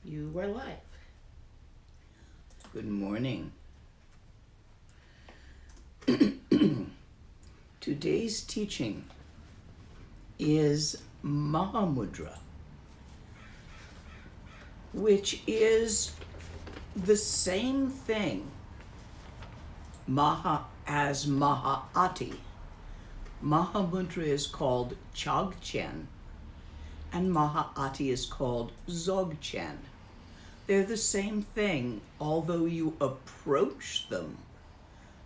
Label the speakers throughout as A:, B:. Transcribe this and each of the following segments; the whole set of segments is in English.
A: You are live.
B: Good morning. Today's teaching is Mahamudra, which is the same thing as Maha'ati. Mahamudra is called Chogchen, and Maha'ati is called Dzogchen. They're the same thing, although you approach them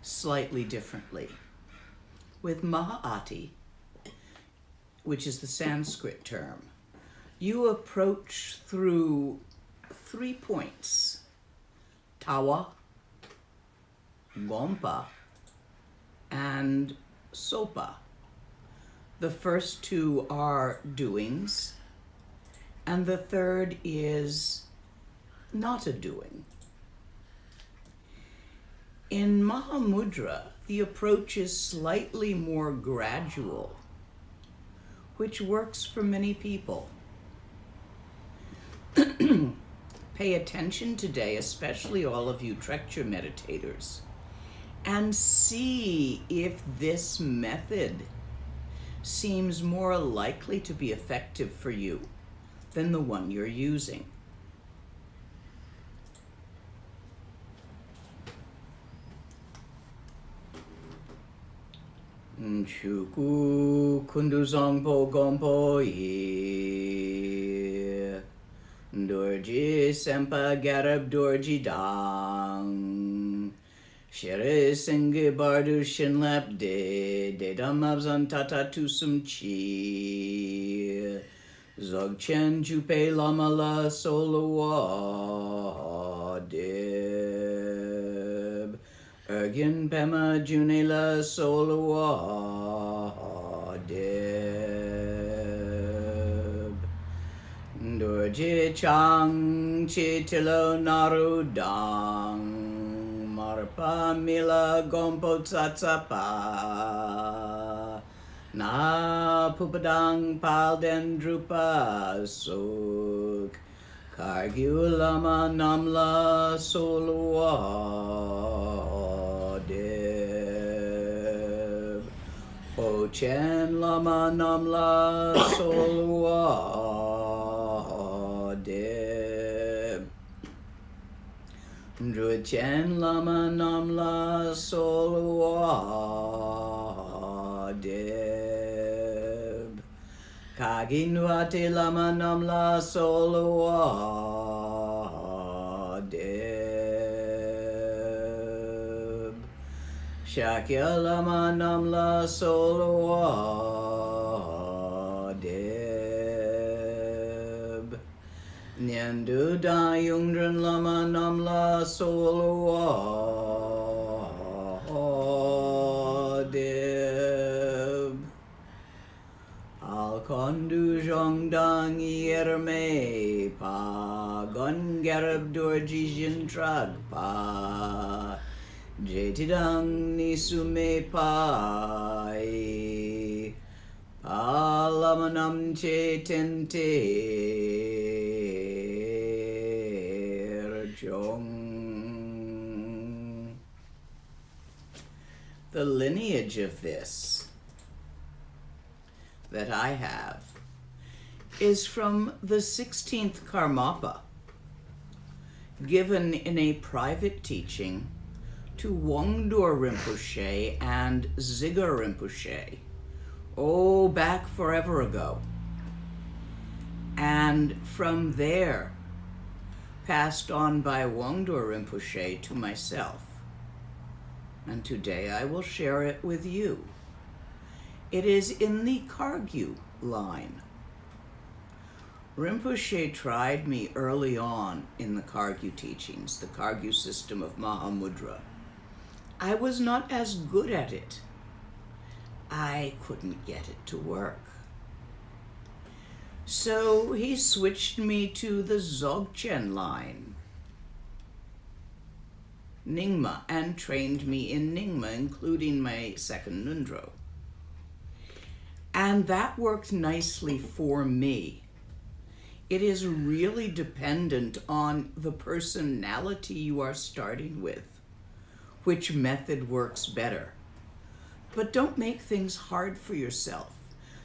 B: slightly differently. With Maha'ati, which is the Sanskrit term, you approach through 3 points: Tawa, Gompa, and Sopa. The first two are doings, and the third is not a doing. In Mahamudra, the approach is slightly more gradual, which works for many people. Pay attention today, especially all of you Trekchur meditators, and see if this method seems more likely to be effective for you than the one you're using. Shuku kunduzongpo gompo yi dorji sempa garab dorji dang shere singi bardu shinlap de damabzan tata tusum chi zogchen jupe lama la solowa deb Ergin Pema Junela Solowa Deb Dorje Chang Chitilo Narudang Marpa Mila Gompo Tsatsapa Na Pupadang Palden Drupa Suk Kargyu Lama Namla Solowa Deb Ochen Lama Namla Solwa Deb Druchen Lama Namla Solwa Deb Kaginwati Lama Namla Solwa Deb Shakya Lama Namla Solowa Deb Nyandu Da Yungdran Lama Namla Solowa Deb Alkondu Zhongdang Yerme Pa Gon Garab Dorji Jintrag Pa Jetidang Nisume Pai Palamanam Chetente Jong. The lineage of this that I have is from the 16th Karmapa, given in a private teaching to Wangdur Rinpoche and Zigar Rinpoche, back forever ago. And from there, passed on by Wangdur Rinpoche to myself. And today I will share it with you. It is in the Kargyu line. Rinpoche tried me early on in the Kargyu teachings, the Kargyu system of Mahamudra. I was not as good at it. I couldn't get it to work. So he switched me to the Dzogchen line, Nyingma, and trained me in Nyingma, including my second Nundro. And that worked nicely for me. It is really dependent on the personality you are starting with, which method works better. But don't make things hard for yourself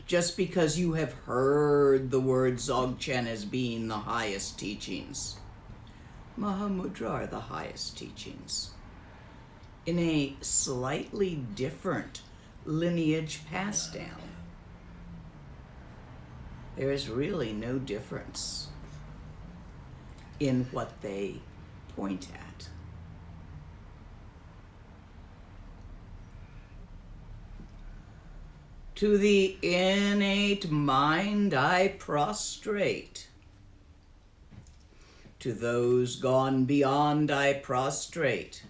B: just because you have heard the word Dzogchen as being the highest teachings. Mahamudra are the highest teachings, in a slightly different lineage passed down. There is really no difference in what they point at. To the innate mind I prostrate. To those gone beyond I prostrate.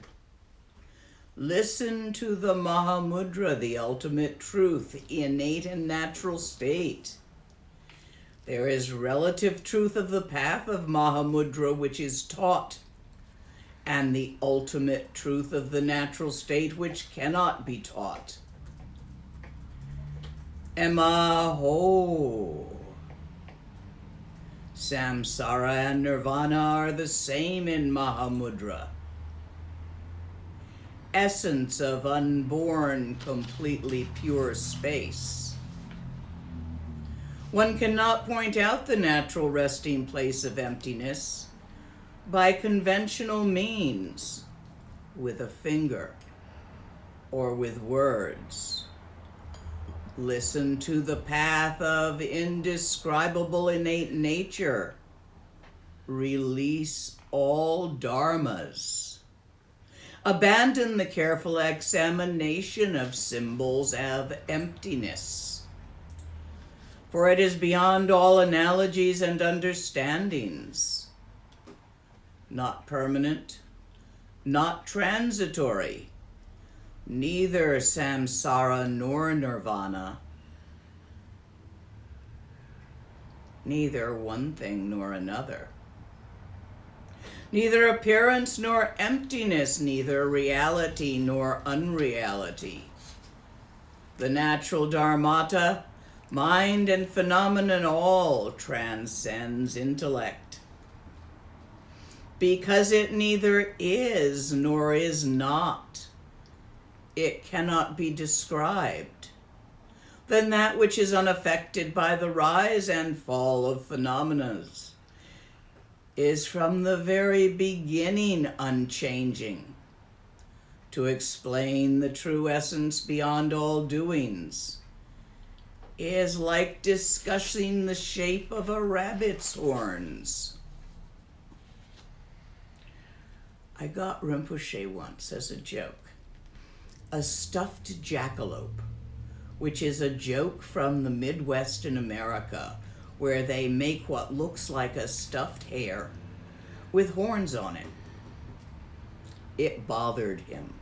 B: Listen to the Mahamudra, the ultimate truth, innate and natural state. There is relative truth of the path of Mahamudra which is taught, and the ultimate truth of the natural state which cannot be taught. Emaho. Samsara and nirvana are the same in Mahamudra. Essence of unborn, completely pure space. One cannot point out the natural resting place of emptiness by conventional means, with a finger or with words. Listen to the path of indescribable innate nature. Release all dharmas. Abandon the careful examination of symbols of emptiness. For it is beyond all analogies and understandings. Not permanent, not transitory. Neither samsara nor nirvana. Neither one thing nor another. Neither appearance nor emptiness, neither reality nor unreality. The natural dharmata, mind and phenomenon all transcends intellect. Because it neither is nor is not. It cannot be described. Then that which is unaffected by the rise and fall of phenomena is from the very beginning unchanging. To explain the true essence beyond all doings is like discussing the shape of a rabbit's horns. I got Rinpoche once as a joke. A stuffed jackalope, which is a joke from the Midwest in America, where they make what looks like a stuffed hare with horns on it. It bothered him.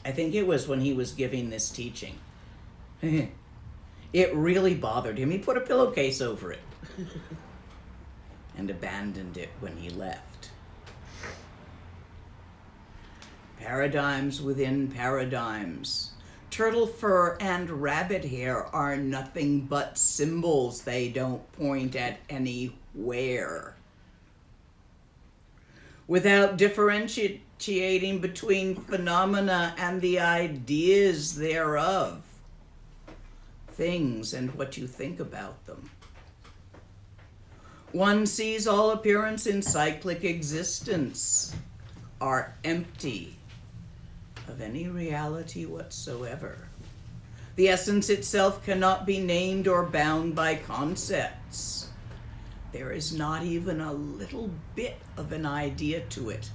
B: I think it was when he was giving this teaching. It really bothered him. He put a pillowcase over it and abandoned it when he left. Paradigms within paradigms. Turtle fur and rabbit hair are nothing but symbols. They don't point at anywhere. Without differentiating between phenomena and the ideas thereof, things and what you think about them. One sees all appearance in cyclic existence are empty of any reality whatsoever. The essence itself cannot be named or bound by concepts. There is not even a little bit of an idea to it.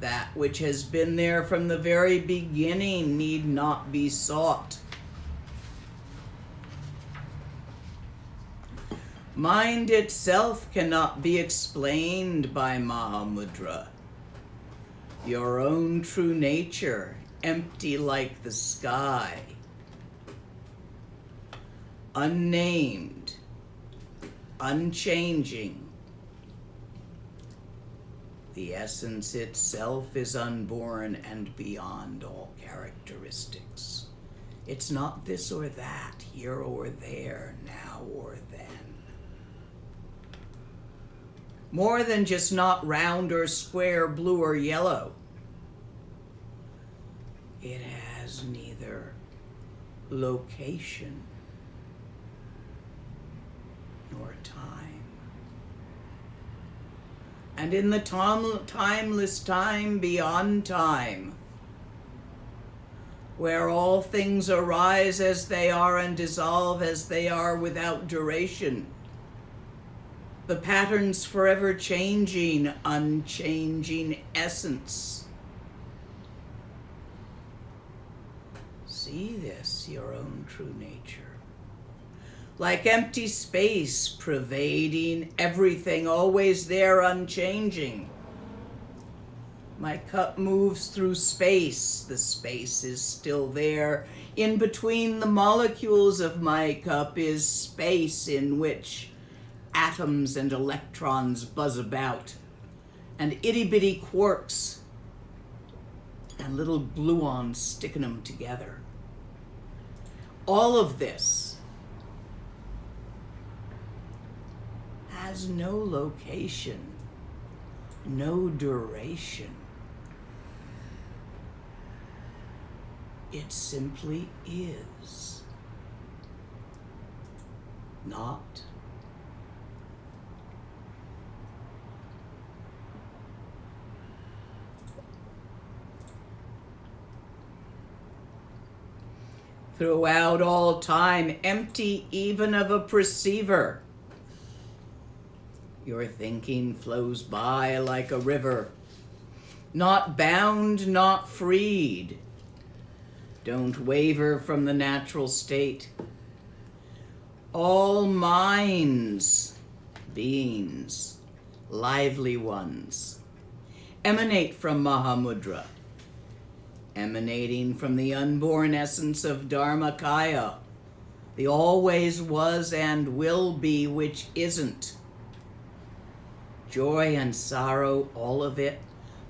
B: That which has been there from the very beginning need not be sought. Mind itself cannot be explained by Mahamudra. Your own true nature, empty like the sky, unnamed, unchanging. The essence itself is unborn and beyond all characteristics. It's not this or that, here or there, now or then. More than just not round or square, blue or yellow. It has neither location nor time. And in the timeless time beyond time, where all things arise as they are and dissolve as they are without duration, the pattern's forever changing, unchanging essence. See this, your own true nature. Like empty space, pervading everything, always there, unchanging. My cup moves through space. The space is still there. In between the molecules of my cup is space in which atoms and electrons buzz about, and itty-bitty quarks and little gluons sticking them together. All of this has no location, no duration. It simply is. Not. Throughout all time, empty even of a perceiver. Your thinking flows by like a river, not bound, not freed. Don't waver from the natural state. All minds, beings, lively ones, emanate from Mahamudra, emanating from the unborn essence of Dharmakaya, the always was and will be, which isn't. Joy and sorrow, all of it,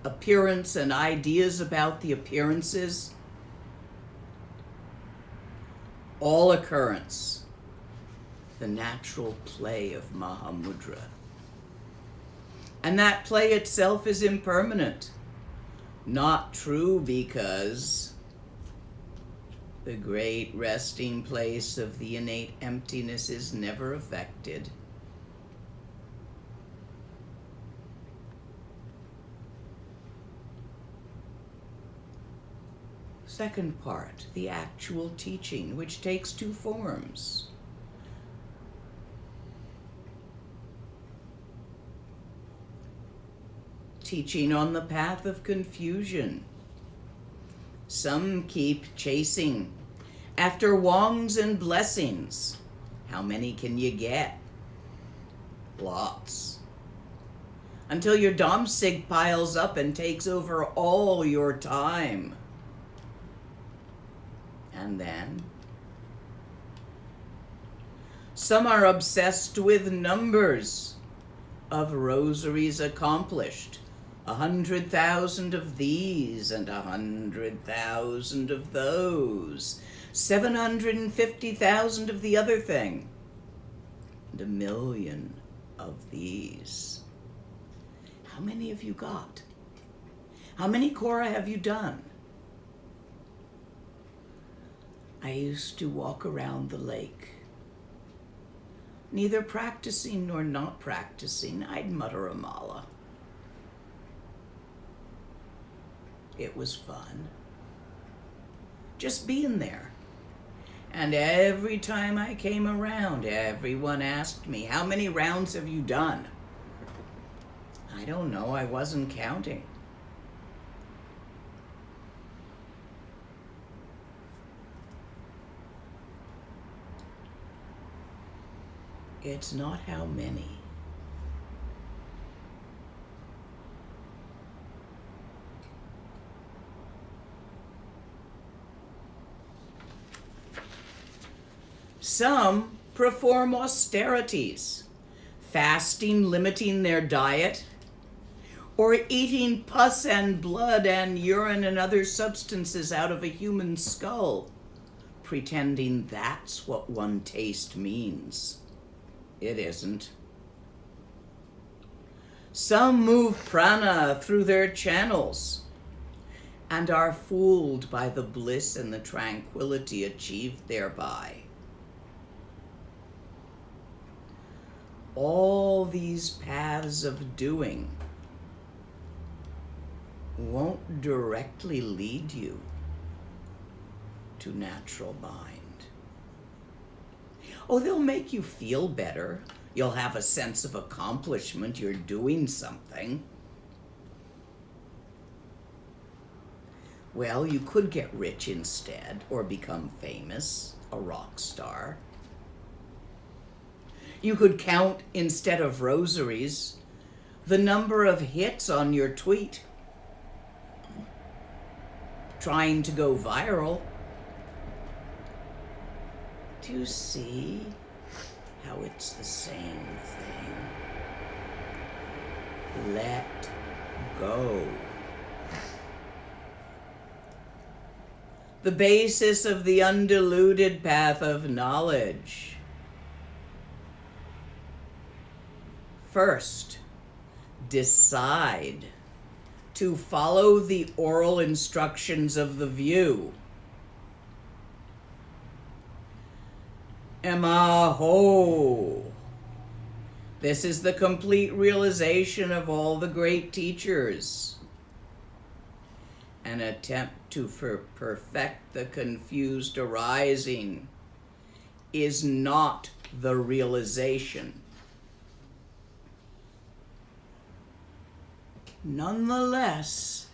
B: appearance and ideas about the appearances, all occurrence, the natural play of Mahamudra. And that play itself is impermanent, not true, because the great resting place of the innate emptiness is never affected. Second part, the actual teaching, which takes two forms. Teaching on the path of confusion. Some keep chasing after wongs and blessings. How many can you get? Lots. Until your domsig piles up and takes over all your time. And then some are obsessed with numbers of rosaries accomplished. 100,000 of these and 100,000 of those. 750,000 of the other thing. And 1,000,000 of these. How many have you got? How many Korah have you done? I used to walk around the lake. Neither practicing nor not practicing, I'd mutter a mala. It was fun. Just being there. And every time I came around, everyone asked me, how many rounds have you done? I don't know, I wasn't counting. It's not how many. Some perform austerities, fasting, limiting their diet, or eating pus and blood and urine and other substances out of a human skull, pretending that's what one taste means. It isn't. Some move prana through their channels and are fooled by the bliss and the tranquility achieved thereby. All these paths of doing won't directly lead you to natural mind. Oh, they'll make you feel better. You'll have a sense of accomplishment. You're doing something. Well, you could get rich instead or become famous, a rock star. You could count, instead of rosaries, the number of hits on your tweet. Trying to go viral. Do you see how it's the same thing? Let go. The basis of the undiluted path of knowledge. First, decide to follow the oral instructions of the view. Emaho. This is the complete realization of all the great teachers. An attempt to perfect the confused arising is not the realization. Nonetheless,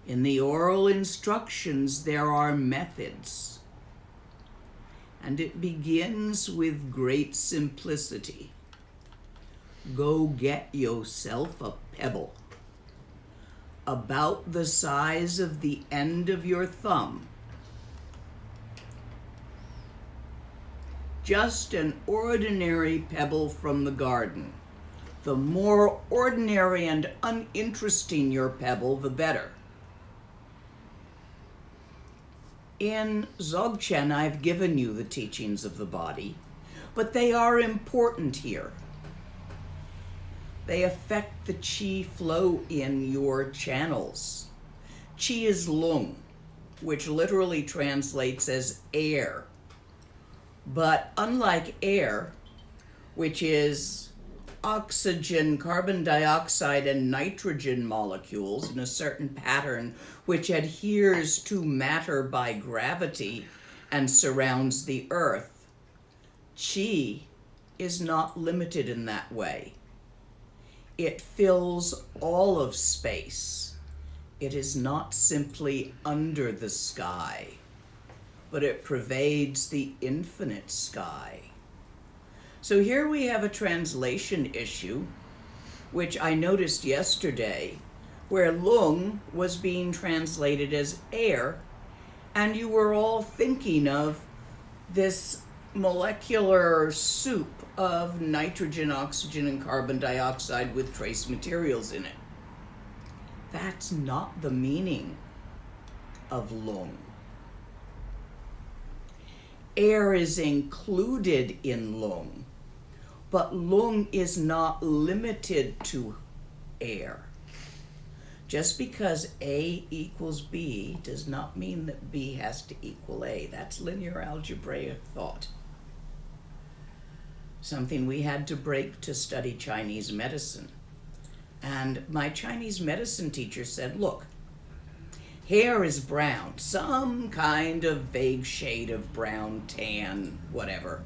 B: in the oral instructions there are methods, and it begins with great simplicity. Go get yourself a pebble about the size of the end of your thumb. Just an ordinary pebble from the garden. The more ordinary and uninteresting your pebble, the better. In Dzogchen, I've given you the teachings of the body, but they are important here. They affect the qi flow in your channels. Qi is lung, which literally translates as air. But unlike air, which is oxygen, carbon dioxide, and nitrogen molecules in a certain pattern which adheres to matter by gravity and surrounds the earth, qi is not limited in that way. It fills all of space. It is not simply under the sky, but it pervades the infinite sky. So here we have a translation issue, which I noticed yesterday, where lung was being translated as air, and you were all thinking of this molecular soup of nitrogen, oxygen, and carbon dioxide with trace materials in it. That's not the meaning of lung. Air is included in lung, but lung is not limited to air. Just because A equals B does not mean that B has to equal A. That's linear algebraic thought. Something we had to break to study Chinese medicine. And my Chinese medicine teacher said, look, hair is brown, some kind of vague shade of brown, tan, whatever.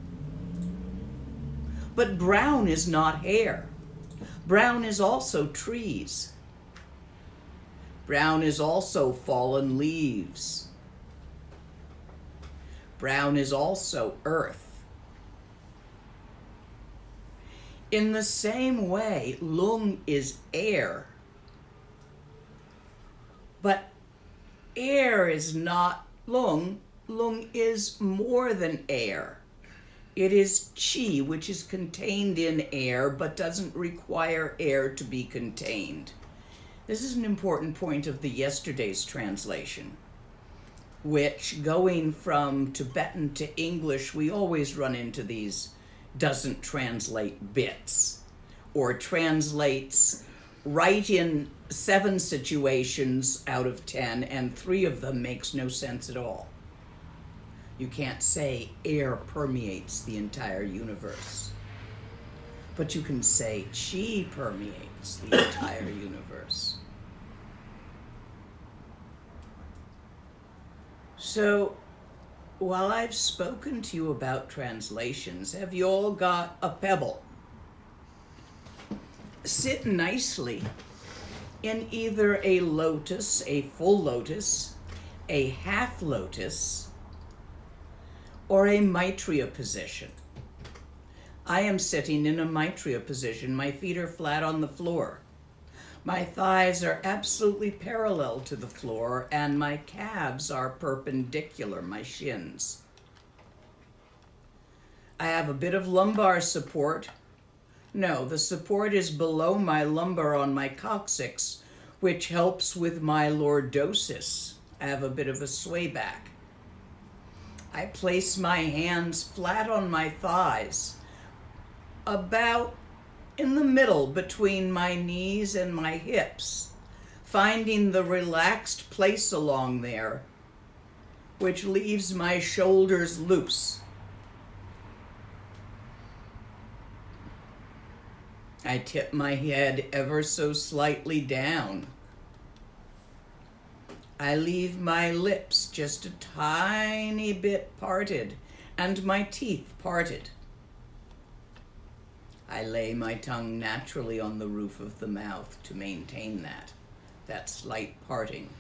B: But brown is not hair. Brown is also trees. Brown is also fallen leaves. Brown is also earth. In the same way, lung is air. But air is not lung. Lung is more than air. It is qi, which is contained in air, but doesn't require air to be contained. This is an important point of the yesterday's translation, which, going from Tibetan to English, we always run into these doesn't translate bits, or translates right in 7 situations out of 10, and 3 of them makes no sense at all. You can't say air permeates the entire universe, but you can say chi permeates the entire universe. So, while I've spoken to you about translations, have you all got a pebble? Sit nicely in either a lotus, a full lotus, a half lotus, or a Maitreya position. I am sitting in a Maitreya position. My feet are flat on the floor. My thighs are absolutely parallel to the floor, and my calves are perpendicular, my shins. I have a bit of lumbar support. No, the support is below my lumbar on my coccyx, which helps with my lordosis. I have a bit of a sway back. I place my hands flat on my thighs, about in the middle between my knees and my hips, finding the relaxed place along there, which leaves my shoulders loose. I tip my head ever so slightly down. I leave my lips just a tiny bit parted and my teeth parted. I lay my tongue naturally on the roof of the mouth to maintain that slight parting.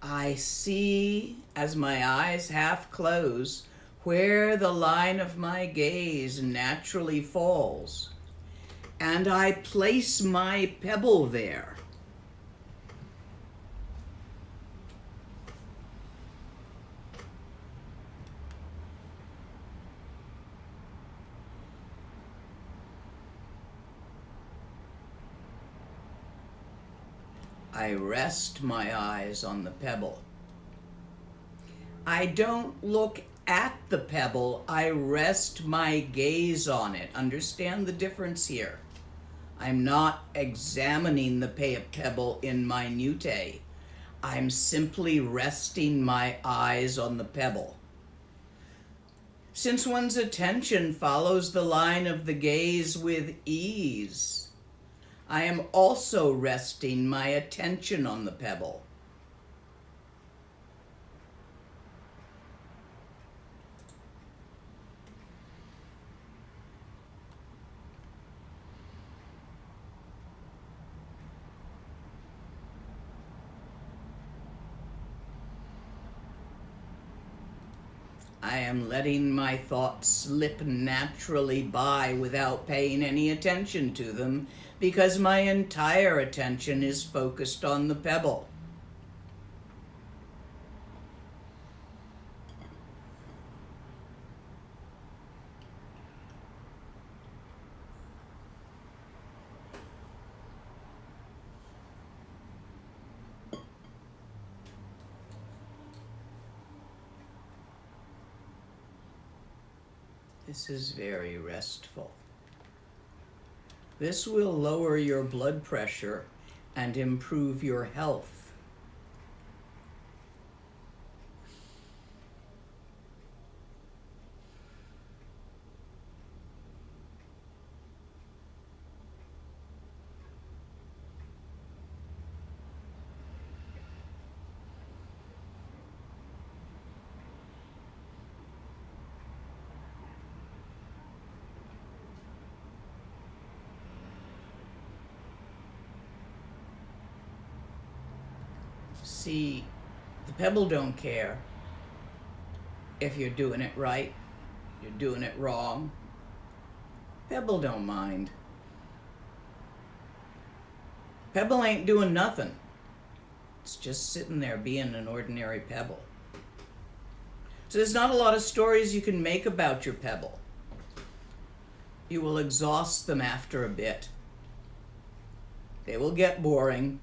B: I see, as my eyes half close, where the line of my gaze naturally falls, and I place my pebble there. I rest my eyes on the pebble. I don't look at the pebble, I rest my gaze on it. Understand the difference here. I'm not examining the pebble in minutiae. I'm simply resting my eyes on the pebble. Since one's attention follows the line of the gaze with ease, I am also resting my attention on the pebble. I am letting my thoughts slip naturally by without paying any attention to them, because my entire attention is focused on the pebble. This is very restful. This will lower your blood pressure and improve your health. See, the pebble don't care if you're doing it right, you're doing it wrong. Pebble don't mind. Pebble ain't doing nothing. It's just sitting there being an ordinary pebble. So there's not a lot of stories you can make about your pebble. You will exhaust them after a bit. They will get boring.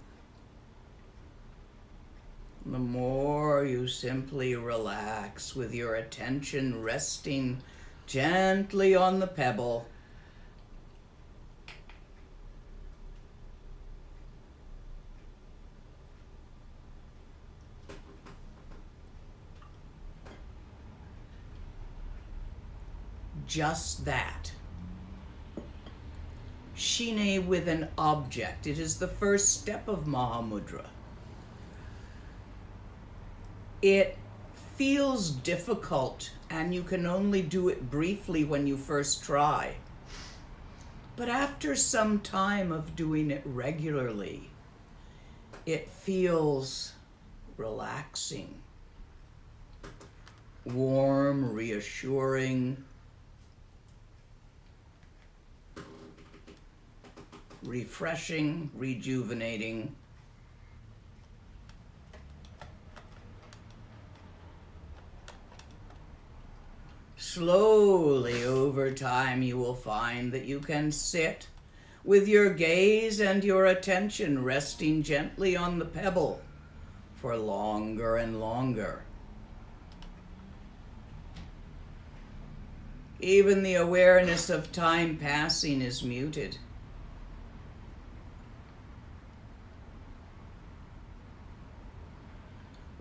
B: The more you simply relax with your attention resting Gently on the pebble. Just that. Shine with an object. It is the first step of Mahamudra. It feels difficult, and you can only do it briefly when you first try. But after some time of doing it regularly, it feels relaxing, warm, reassuring, refreshing, rejuvenating. Slowly over time, you will find that you can sit with your gaze and your attention resting gently on the pebble for longer and longer. Even the awareness of time passing is muted.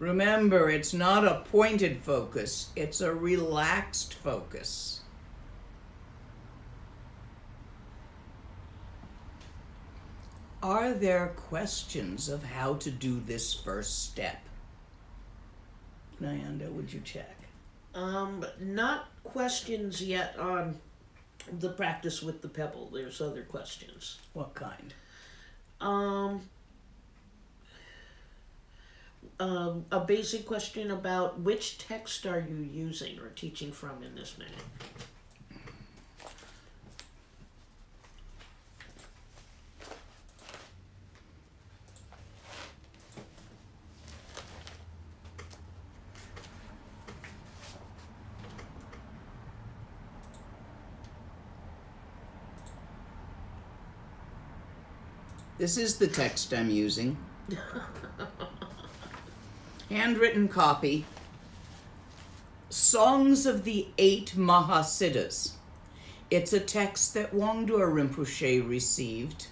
B: Remember, it's not a pointed focus, it's a relaxed focus. Are there questions of how to do this first step? Nayanda, would you check?
A: Not questions yet on the practice with the pebble. There's other questions.
B: What kind?
A: A basic question about which text are you using or teaching from in this minute?
B: This is the text I'm using. Handwritten copy. Songs of the 8 Mahasiddhas. It's a text that Wangdur Rinpoche received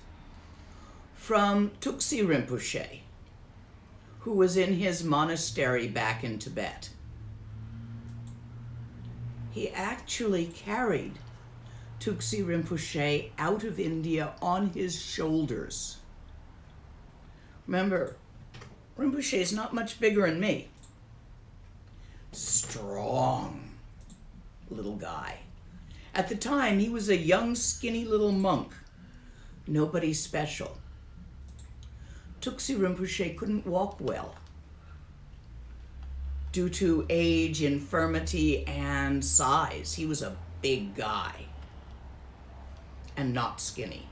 B: from Tuxi Rinpoche, who was in his monastery back in Tibet. He actually carried Tuxi Rinpoche out of India on his shoulders. Remember, Rinpoche is not much bigger than me. Strong little guy. At the time, he was a young, skinny little monk. Nobody special. Tuxi Rinpoche couldn't walk well due to age, infirmity, and size. He was a big guy and not skinny.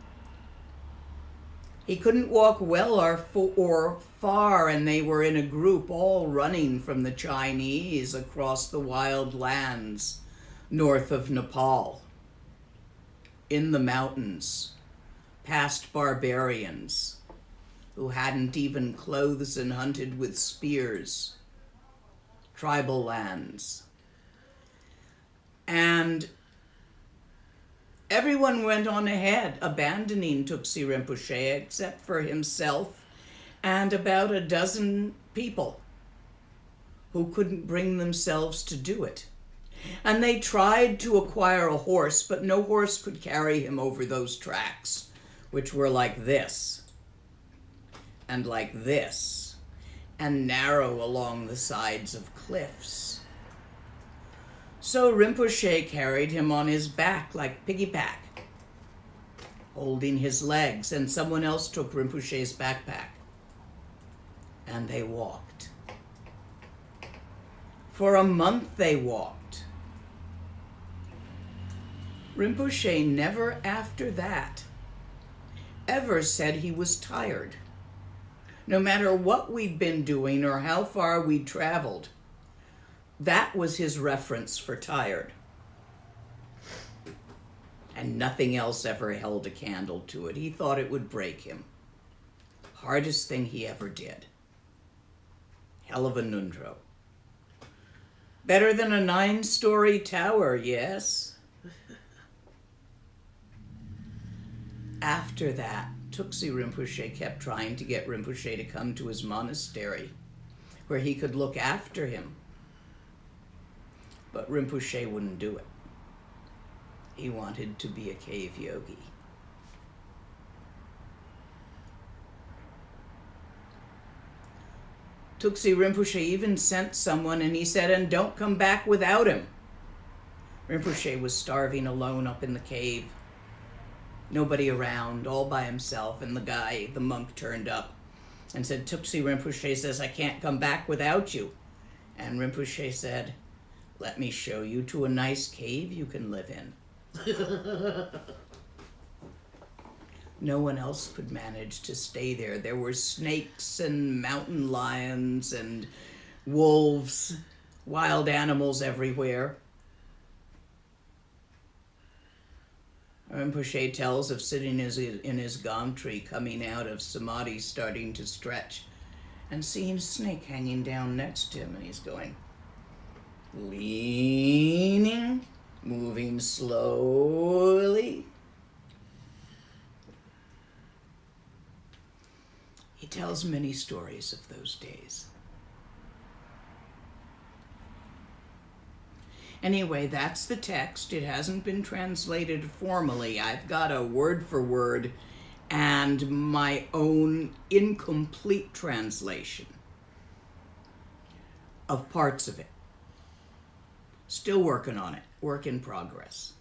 B: He couldn't walk well or far, and they were in a group all running from the Chinese across the wild lands north of Nepal, in the mountains, past barbarians who hadn't even clothes and hunted with spears, tribal lands. And everyone went on ahead, abandoning Tuxi Rinpoche except for himself and about a dozen people who couldn't bring themselves to do it. And they tried to acquire a horse, but no horse could carry him over those tracks, which were like this, and like this, and narrow along the sides of cliffs. So Rinpoche carried him on his back like piggyback, holding his legs, and someone else took Rinpoche's backpack. And they walked. For a month they walked. Rinpoche never after that ever said he was tired. No matter what we'd been doing or how far we'd traveled, that was his reference for tired. And nothing else ever held a candle to it. He thought it would break him. Hardest thing he ever did. Hell of a nundro. Better than a 9-story tower, yes? After that, Tuxi Rinpoche kept trying to get Rinpoche to come to his monastery, where he could look after him. But Rinpoche wouldn't do it. He wanted to be a cave yogi. Tuxi Rinpoche even sent someone, and he said, "And don't come back without him." Rinpoche was starving alone up in the cave. Nobody around, all by himself, and the monk turned up and said, "Tuxi Rinpoche says I can't come back without you." And Rinpoche said, "Let me show you to a nice cave you can live in." No one else could manage to stay there. There were snakes and mountain lions and wolves, wild animals everywhere. Rinpoche tells of sitting in his gom tree, coming out of samadhi, starting to stretch, and seeing a snake hanging down next to him, and he's going, leaning, moving slowly. He tells many stories of those days. Anyway, that's the text. It hasn't been translated formally. I've got a word for word and my own incomplete translation of parts of it. Still working on it. Work in progress.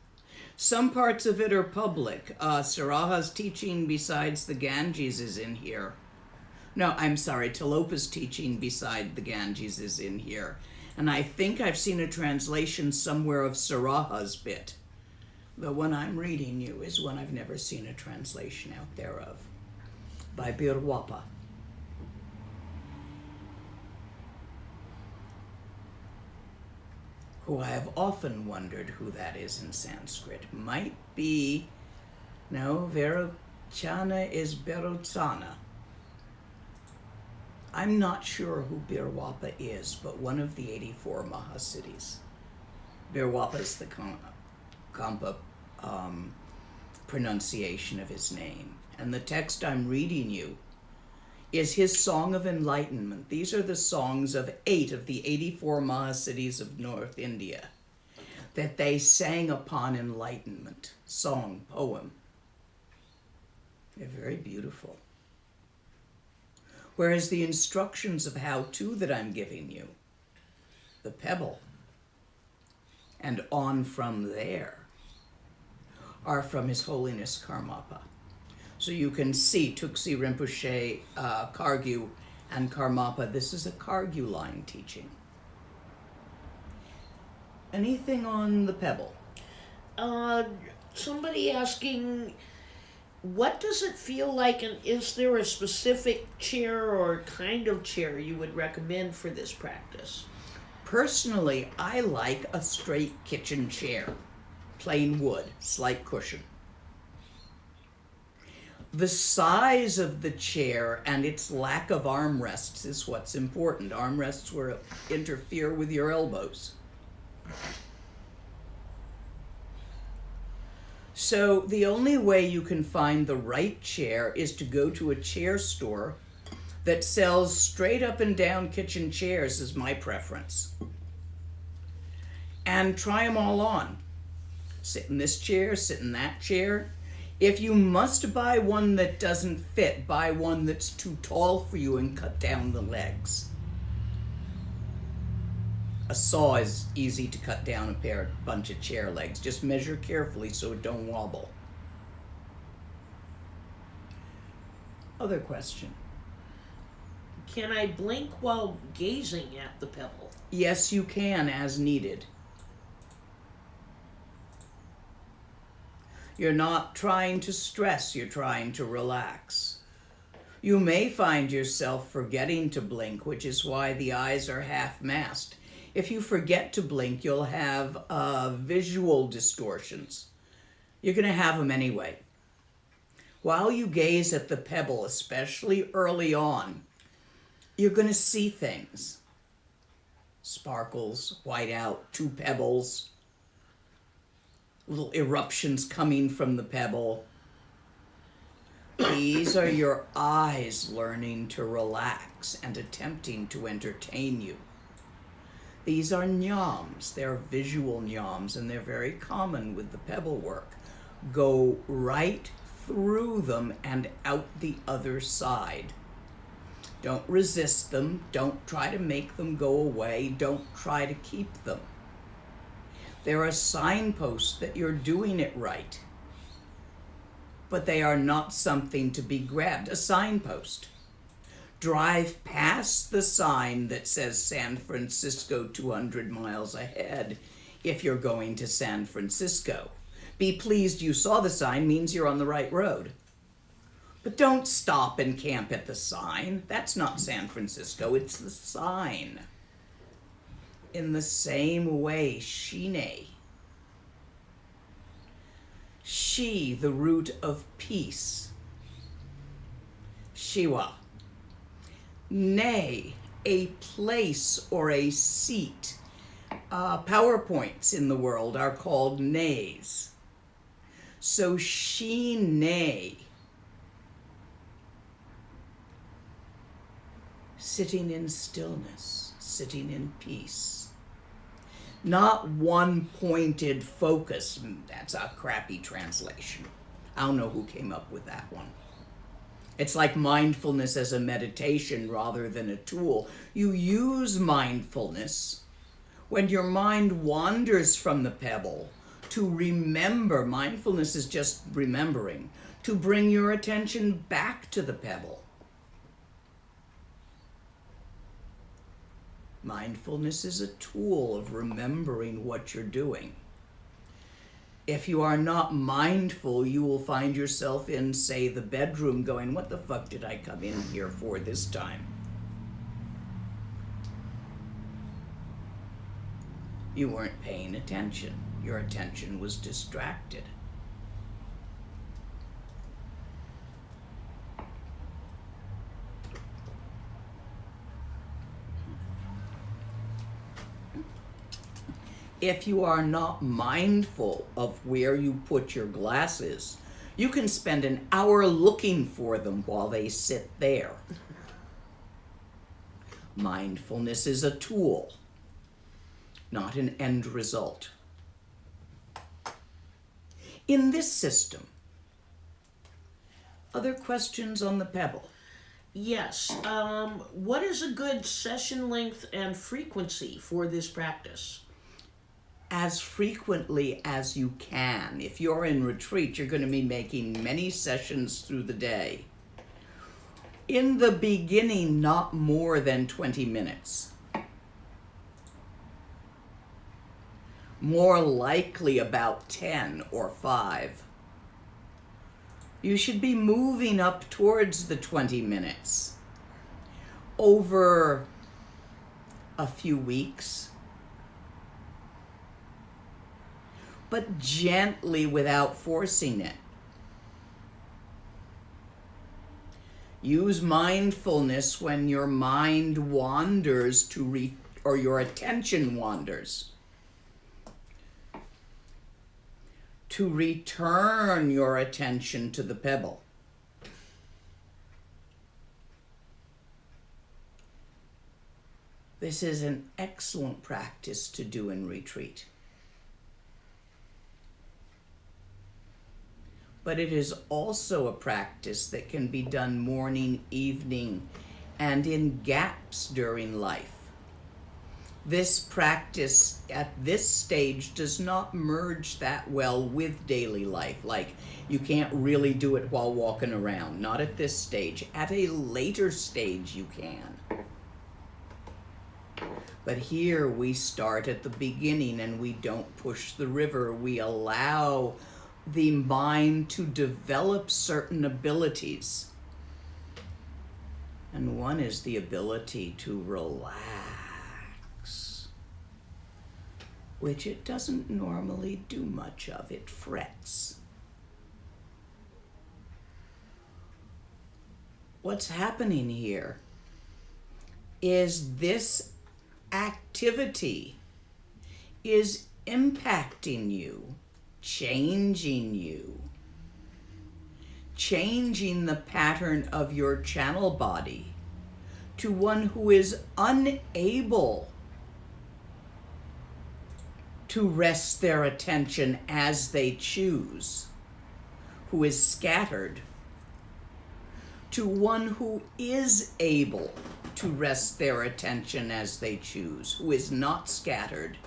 B: Some parts of it are public. Saraha's teaching besides the Ganges is in here. No, I'm sorry, Tilopa's teaching beside the Ganges is in here. And I think I've seen a translation somewhere of Saraha's bit. The one I'm reading you is one I've never seen a translation out there of, by Birwapa. Who I have often wondered who that is in Sanskrit. Might be, no, Verochana is Berotsana. I'm not sure who Birwapa is, but one of the 84 Mahasiddhis. Birwapa is the Kampa pronunciation of his name. And the text I'm reading you is his Song of Enlightenment. These are the songs of 8 of the 84 Mahasiddhis of North India that they sang upon enlightenment. Song, poem. They're very beautiful. Whereas the instructions of how-to that I'm giving you, the Pebble, and on from there, are from His Holiness Karmapa. So you can see Tuxi Rinpoche, Kargyu, and Karmapa. This is a Kargyu line teaching. Anything on the Pebble?
A: Somebody asking, what does it feel like, and is there a specific chair or kind of chair you would recommend for this practice?
B: Personally, I like a straight kitchen chair, plain wood, slight cushion. The size of the chair and its lack of armrests is what's important. Armrests will interfere with your elbows. So the only way you can find the right chair is to go to a chair store that sells straight up and down kitchen chairs, is my preference. And try them all on. Sit in this chair, sit in that chair. If you must buy one that doesn't fit, buy one that's too tall for you and cut down the legs. A saw is easy to cut down a bunch of chair legs. Just measure carefully so it don't wobble. Other question.
A: Can I blink while gazing at the pebble?
B: Yes, you can, as needed. You're not trying to stress, you're trying to relax. You may find yourself forgetting to blink, which is why the eyes are half-masked. If you forget to blink, you'll have visual distortions. You're going to have them anyway. While you gaze at the pebble, especially early on, you're going to see things. Sparkles, white out, 2 pebbles, little eruptions coming from the pebble. These are your eyes learning to relax and attempting to entertain you. These are nyams. They're visual nyams, and they're very common with the pebble work. Go right through them and out the other side. Don't resist them. Don't try to make them go away. Don't try to keep them. They're a signpost that you're doing it right. But they are not something to be grabbed. A signpost. Drive past the sign that says San Francisco 200 miles ahead if you're going to San Francisco. Be pleased you saw the sign means you're on the right road. But don't stop and camp at the sign. That's not San Francisco, it's the sign. In the same way, Shine. She, the root of peace. Shiva. Ne, a place or a seat. PowerPoints in the world are called nays. So Shine. Sitting in stillness, sitting in peace. Not one pointed focus. That's a crappy translation. I don't know who came up with that one. It's like mindfulness as a meditation rather than a tool. You use mindfulness when your mind wanders from the pebble to remember. Mindfulness is just remembering. To bring your attention back to the pebble. Mindfulness is a tool of remembering what you're doing. If you are not mindful, you will find yourself in, say, the bedroom going, what the fuck did I come in here for this time? You weren't paying attention. Your attention was distracted. If you are not mindful of where you put your glasses, you can spend an hour looking for them while they sit there. Mindfulness is a tool, not an end result. In this system, other questions on the Pebble?
A: Yes. What is a good session length and frequency for this practice?
B: As frequently as you can. If you're in retreat, you're going to be making many sessions through the day. In the beginning, not more than 20 minutes. More likely about 10 or 5. You should be moving up towards the 20 minutes over a few weeks. But gently without forcing it. Use mindfulness when your mind wanders or your attention wanders. To return your attention to the pebble. This is an excellent practice to do in retreat. But it is also a practice that can be done morning, evening, and in gaps during life. This practice at this stage does not merge that well with daily life. Like, you can't really do it while walking around. Not at this stage. At a later stage, you can. But here we start at the beginning and we don't push the river. We allow the mind to develop certain abilities. And one is the ability to relax, which it doesn't normally do much of. It frets. What's happening here is this activity is impacting you, changing you, changing the pattern of your channel body to one who is unable to rest their attention as they choose, who is scattered, to one who is able to rest their attention as they choose, who is not scattered.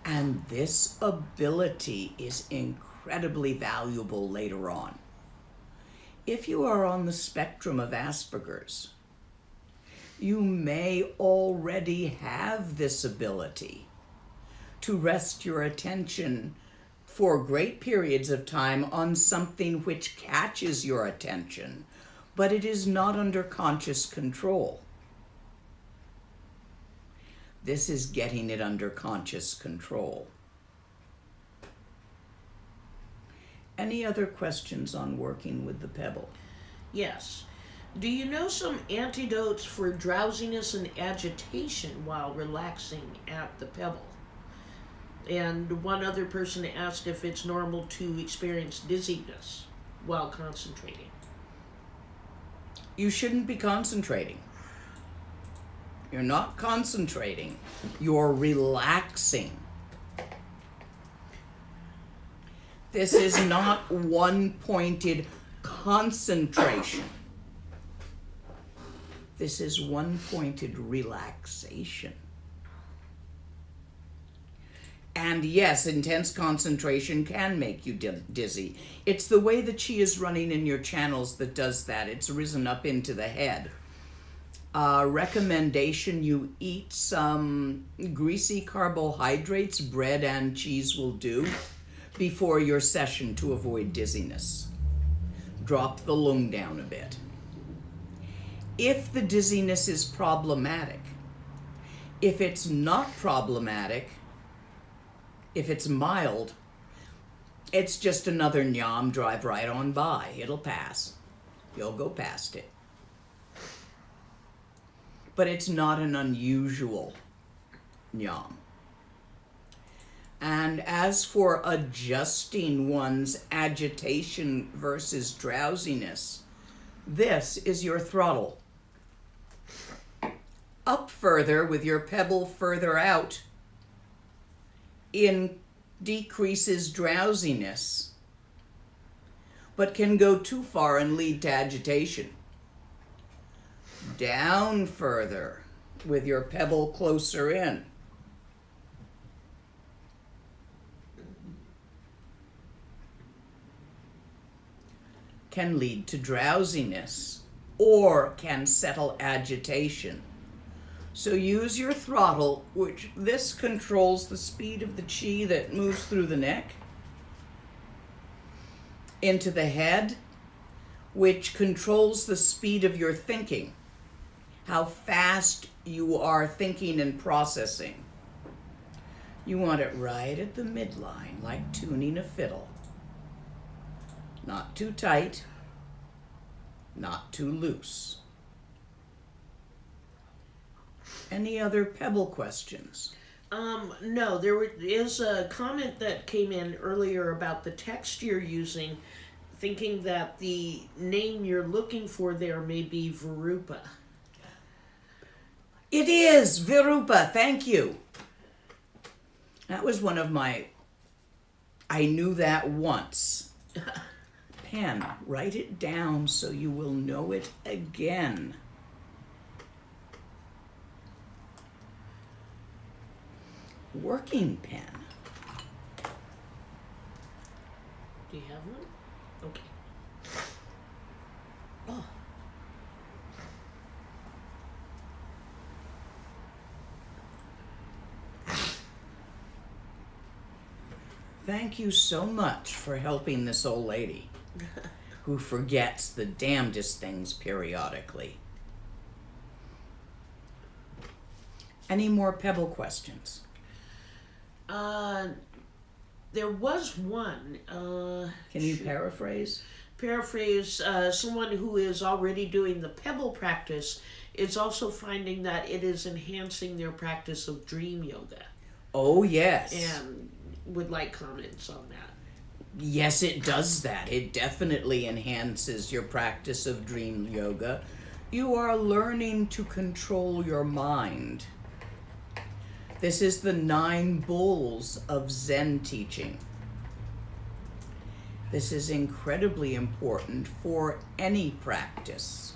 B: And this ability is incredibly valuable later on. If you are on the spectrum of Asperger's, you may already have this ability to rest your attention for great periods of time on something which catches your attention, but it is not under conscious control. This is getting it under conscious control. Any other questions on working with the Pebble?
A: Yes. Do you know some antidotes for drowsiness and agitation while relaxing at the Pebble? And one other person asked if it's normal to experience dizziness while concentrating.
B: You shouldn't be concentrating. You're not concentrating. You're relaxing. This is not one-pointed concentration. This is one-pointed relaxation. And yes, intense concentration can make you dizzy. It's the way the chi is running in your channels that does that. It's risen up into the head. Recommendation, you eat some greasy carbohydrates, bread and cheese will do, before your session to avoid dizziness. Drop the lung down a bit. If the dizziness is problematic, if it's not problematic, if it's mild, it's just another nyam, drive right on by. It'll pass. You'll go past it. But it's not an unusual nyam. And as for adjusting one's agitation versus drowsiness, this is your throttle. Up further with your Pebble further out decreases drowsiness, but can go too far and lead to agitation. Down further with your Pebble closer in. Can lead to drowsiness or can settle agitation. So use your throttle, which this controls the speed of the chi that moves through the neck, into the head, which controls the speed of your thinking, how fast you are thinking and processing. You want it right at the midline, like tuning a fiddle. Not too tight, not too loose. Any other Pebble questions?
A: No, there is a comment that came in earlier about the text you're using, thinking that the name you're looking for there may be Virupa.
B: It is Virupa, thank you. That was one of my, I knew that once. Pen, write it down so you will know it again. Working pen.
A: Do you have one? Okay. Oh.
B: Thank you so much for helping this old lady who forgets the damnedest things periodically. Any more Pebble questions?
A: There was one.
B: Can you paraphrase?
A: Paraphrase, someone who is already doing the Pebble practice is also finding that it is enhancing their practice of dream yoga.
B: Oh, yes.
A: And would like comments on that.
B: Yes, it does that. It definitely enhances your practice of dream yoga. You are learning to control your mind. This is the 9 bulls of Zen teaching. This is incredibly important for any practice.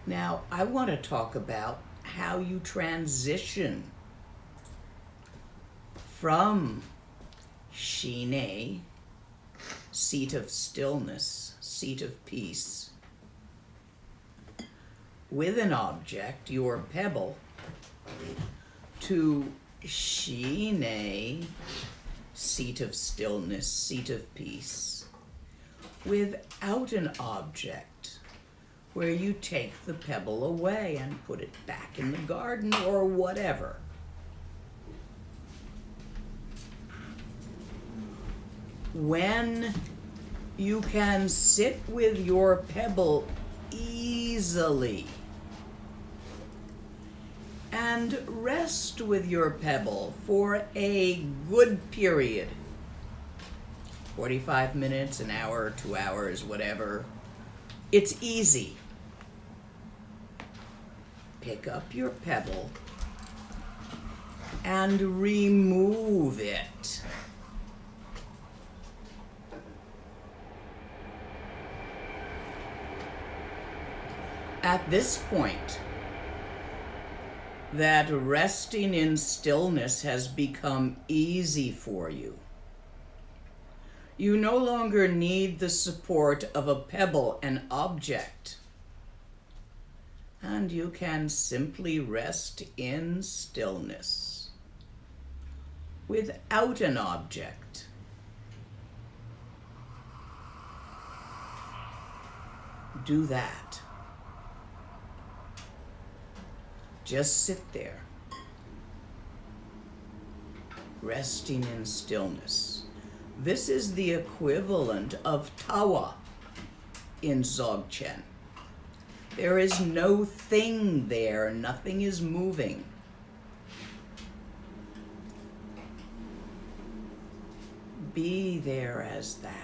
B: Now, I want to talk about how you transition from Shine, seat of stillness, seat of peace, with an object, your pebble, to Shine, seat of stillness, seat of peace, without an object, where you take the pebble away and put it back in the garden or whatever. When you can sit with your pebble easily and rest with your pebble for a good period, 45 minutes, an hour, 2 hours, whatever, it's easy. Pick up your pebble and remove it. At this point, that resting in stillness has become easy for you. You no longer need the support of a pebble, an object, and you can simply rest in stillness without an object. Do that. Just sit there, resting in stillness. This is the equivalent of tawa in Dzogchen. There is no thing there, nothing is moving. Be there as that.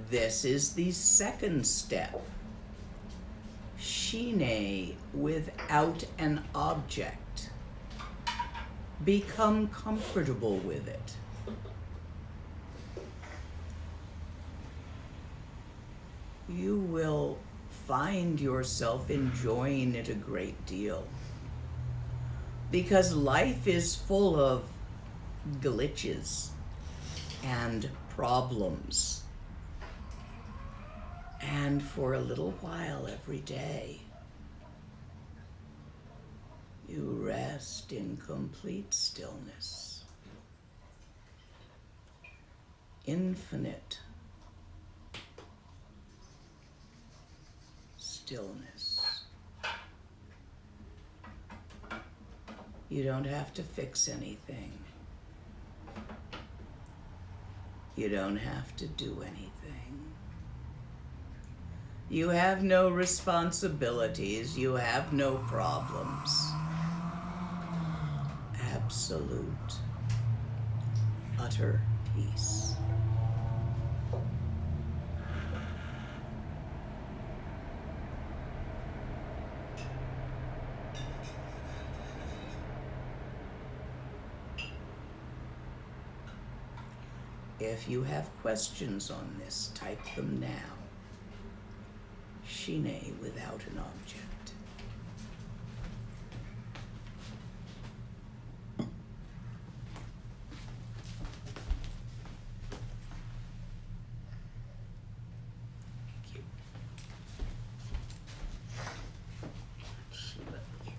B: This is the second step. Shine, without an object. Become comfortable with it. You will find yourself enjoying it a great deal, because life is full of glitches and problems. And for a little while every day, you rest in complete stillness, infinite stillness. You don't have to fix anything. You don't have to do anything. You have no responsibilities. You have no problems. Absolute, utter peace. If you have questions on this, type them now. Shine, without an object. Thank you.
A: Let's see what we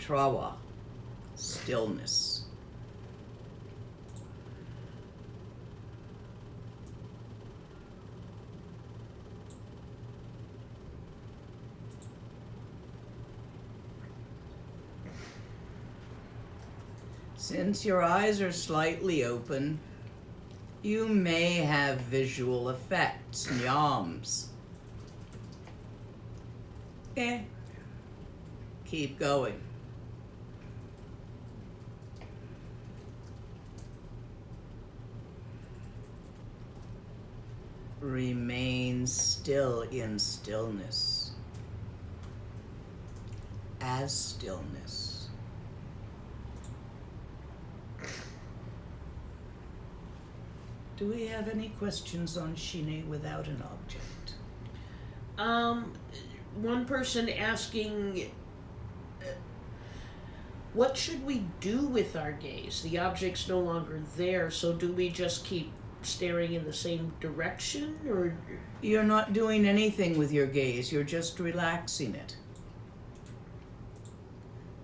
B: Trawa, stillness. Since your eyes are slightly open, you may have visual effects, nyams. Keep going. Remain still in stillness, as stillness. Do we have any questions on Shine without an object?
A: One person asking, what should we do with our gaze? The object's no longer there, so do we just keep staring in the same direction, or?
B: You're not doing anything with your gaze, you're just relaxing it.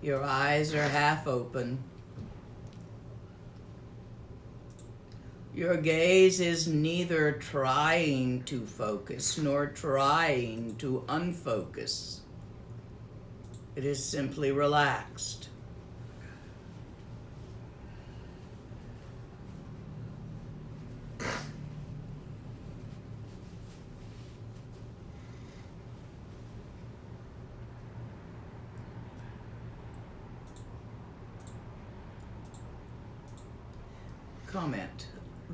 B: Your eyes are half open. Your gaze is neither trying to focus nor trying to unfocus. It is simply relaxed. Comment.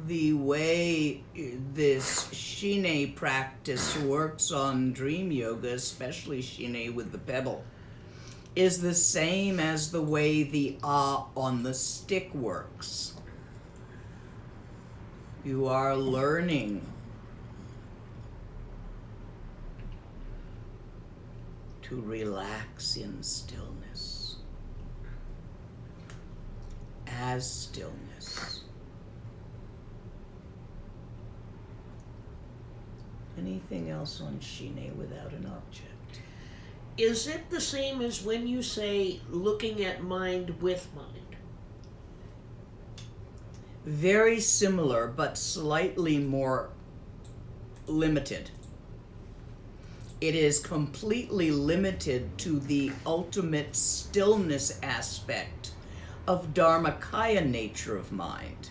B: The way this Shine practice works on dream yoga, especially Shine with the Pebble, is the same as the way the on the stick works. You are learning to relax in stillness, as stillness. Anything else on Shine without an object?
A: Is it the same as when you say looking at mind with mind?
B: Very similar, but slightly more limited. It is completely limited to the ultimate stillness aspect of Dharmakaya nature of mind.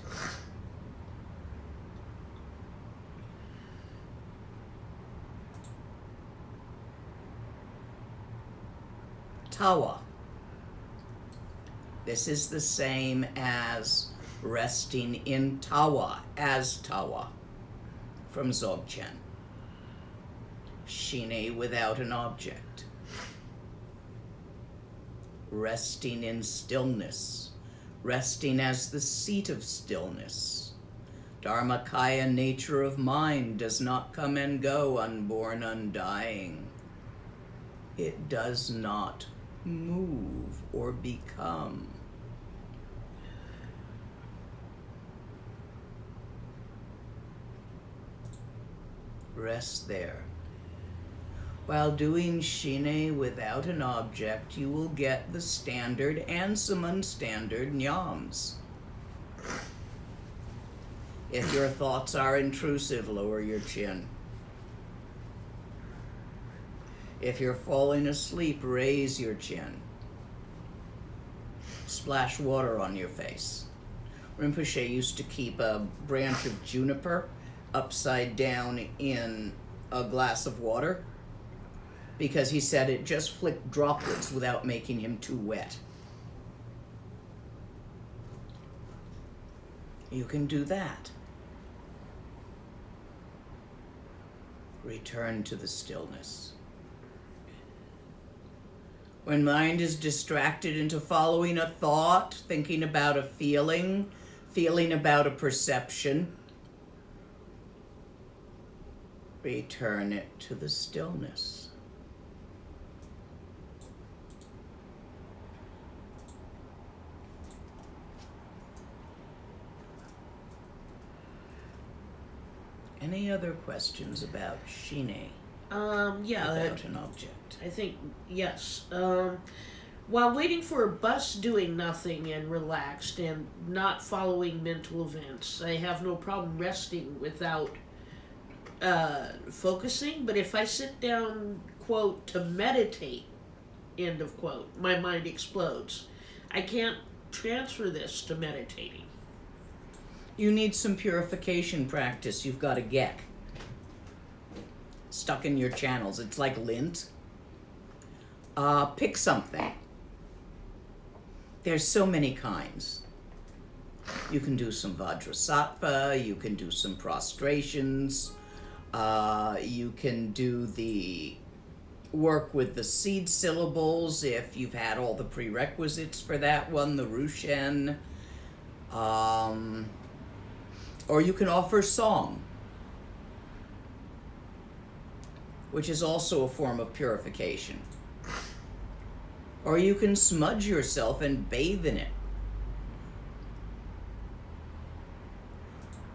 B: Tawa. This is the same as resting in Tawa, as Tawa, from Dzogchen. Shine without an object. Resting in stillness, resting as the seat of stillness. Dharmakaya nature of mind does not come and go, unborn, undying. It does not move or become. Rest there. While doing Shine without an object, you will get the standard and some unstandard nyams. If your thoughts are intrusive, lower your chin. If you're falling asleep, raise your chin. Splash water on your face. Rinpoche used to keep a branch of juniper upside down in a glass of water because he said it just flicked droplets without making him too wet. You can do that. Return to the stillness. When mind is distracted into following a thought, thinking about a feeling about a perception, return it to the stillness. Any other questions about Shine
A: Yeah.
B: without an object?
A: I think, yes. While waiting for a bus, doing nothing and relaxed and not following mental events, I have no problem resting without focusing. But if I sit down, quote, to meditate, end of quote, my mind explodes. I can't transfer this to meditating.
B: You need some purification practice. You've got a geck stuck in your channels. It's like lint. Pick something. There's so many kinds. You can do some Vajrasattva, you can do some prostrations, you can do the work with the seed syllables if you've had all the prerequisites for that one, the Rushen. Or you can offer song, which is also a form of purification. Or you can smudge yourself and bathe in it.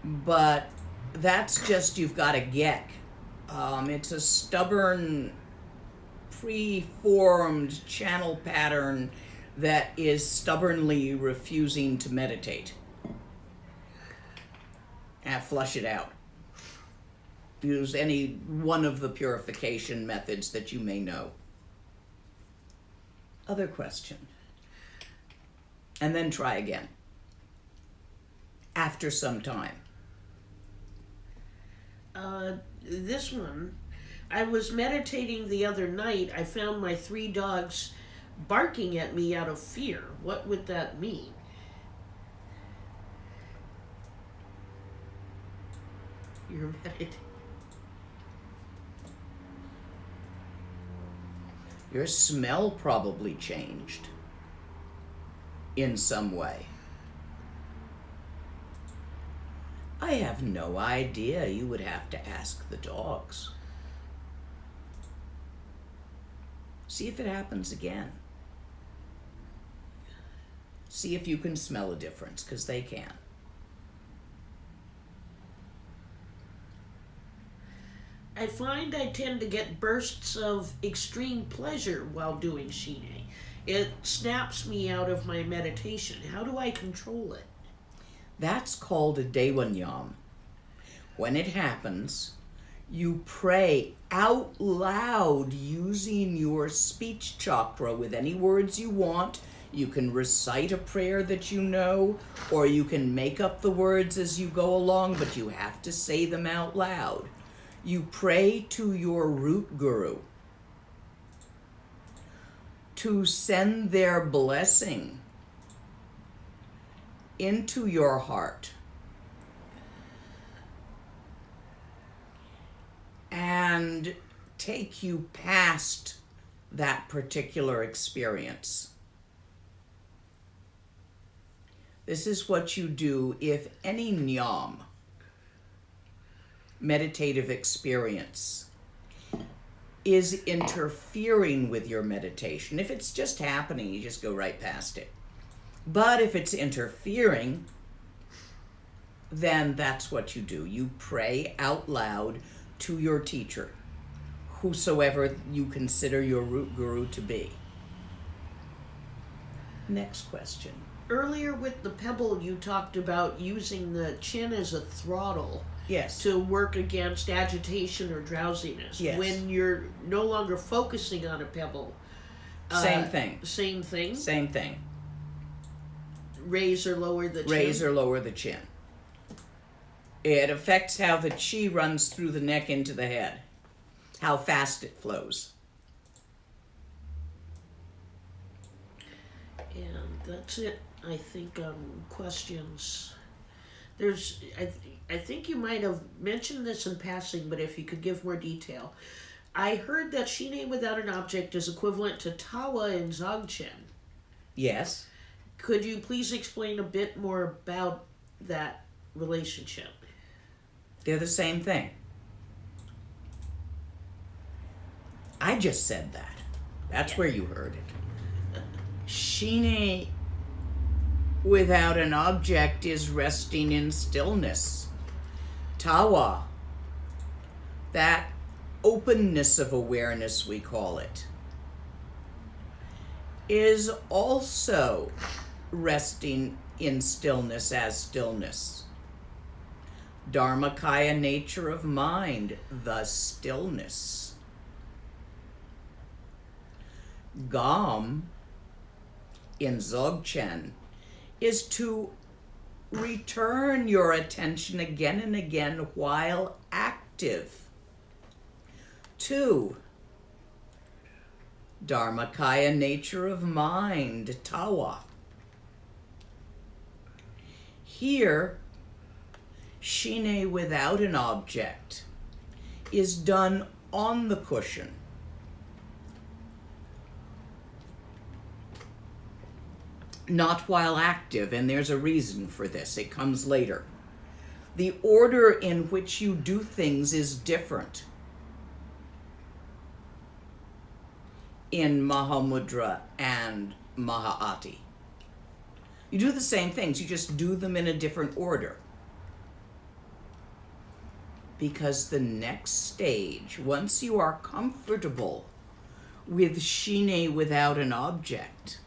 B: But that's just, you've got a geck. It's a stubborn, preformed channel pattern that is stubbornly refusing to meditate. And flush it out. Use any one of the purification methods that you may know. Other question. And then try again. After some time.
A: This one, I was meditating the other night. I found my 3 dogs barking at me out of fear. What would that mean? You're meditating.
B: Your smell probably changed in some way. I have no idea. You would have to ask the dogs. See if it happens again. See if you can smell a difference, because they can.
A: I find I tend to get bursts of extreme pleasure while doing Shine. It snaps me out of my meditation. How do I control it?
B: That's called a Devanyam. When it happens, you pray out loud using your speech chakra with any words you want. You can recite a prayer that you know, or you can make up the words as you go along, but you have to say them out loud. You pray to your root guru to send their blessing into your heart and take you past that particular experience. This is what you do if any nyam, meditative experience, is interfering with your meditation. If it's just happening, you just go right past it. But if it's interfering, then that's what you do. You pray out loud to your teacher, whosoever you consider your root guru to be. Next question.
A: Earlier with the Pebble, you talked about using the chin as a throttle.
B: Yes.
A: To work against agitation or drowsiness.
B: Yes.
A: When you're no longer focusing on a pebble.
B: Same thing.
A: Same thing.
B: Same thing.
A: Raise or lower the chin.
B: Raise or lower the chin. It affects how the chi runs through the neck into the head, how fast it flows.
A: And that's it, I think, on questions. I think you might have mentioned this in passing, but if you could give more detail. I heard that Shine without an object is equivalent to Tawa in Dzogchen.
B: Yes.
A: Could you please explain a bit more about that relationship?
B: They're the same thing. I just said that. That's where you heard it. Shine without an object is resting in stillness. Tawa, that openness of awareness, we call it, is also resting in stillness as stillness. Dharmakaya nature of mind, the stillness. Gam in Dzogchen is to return your attention again and again while active to Dharmakaya nature of mind, Tawa. Here, Shine without an object is done on the cushion. Not while active, and there's a reason for this. It comes later. The order in which you do things is different in Mahamudra and Maha'ati. You do the same things, you just do them in a different order. Because the next stage, once you are comfortable with Shine without an object,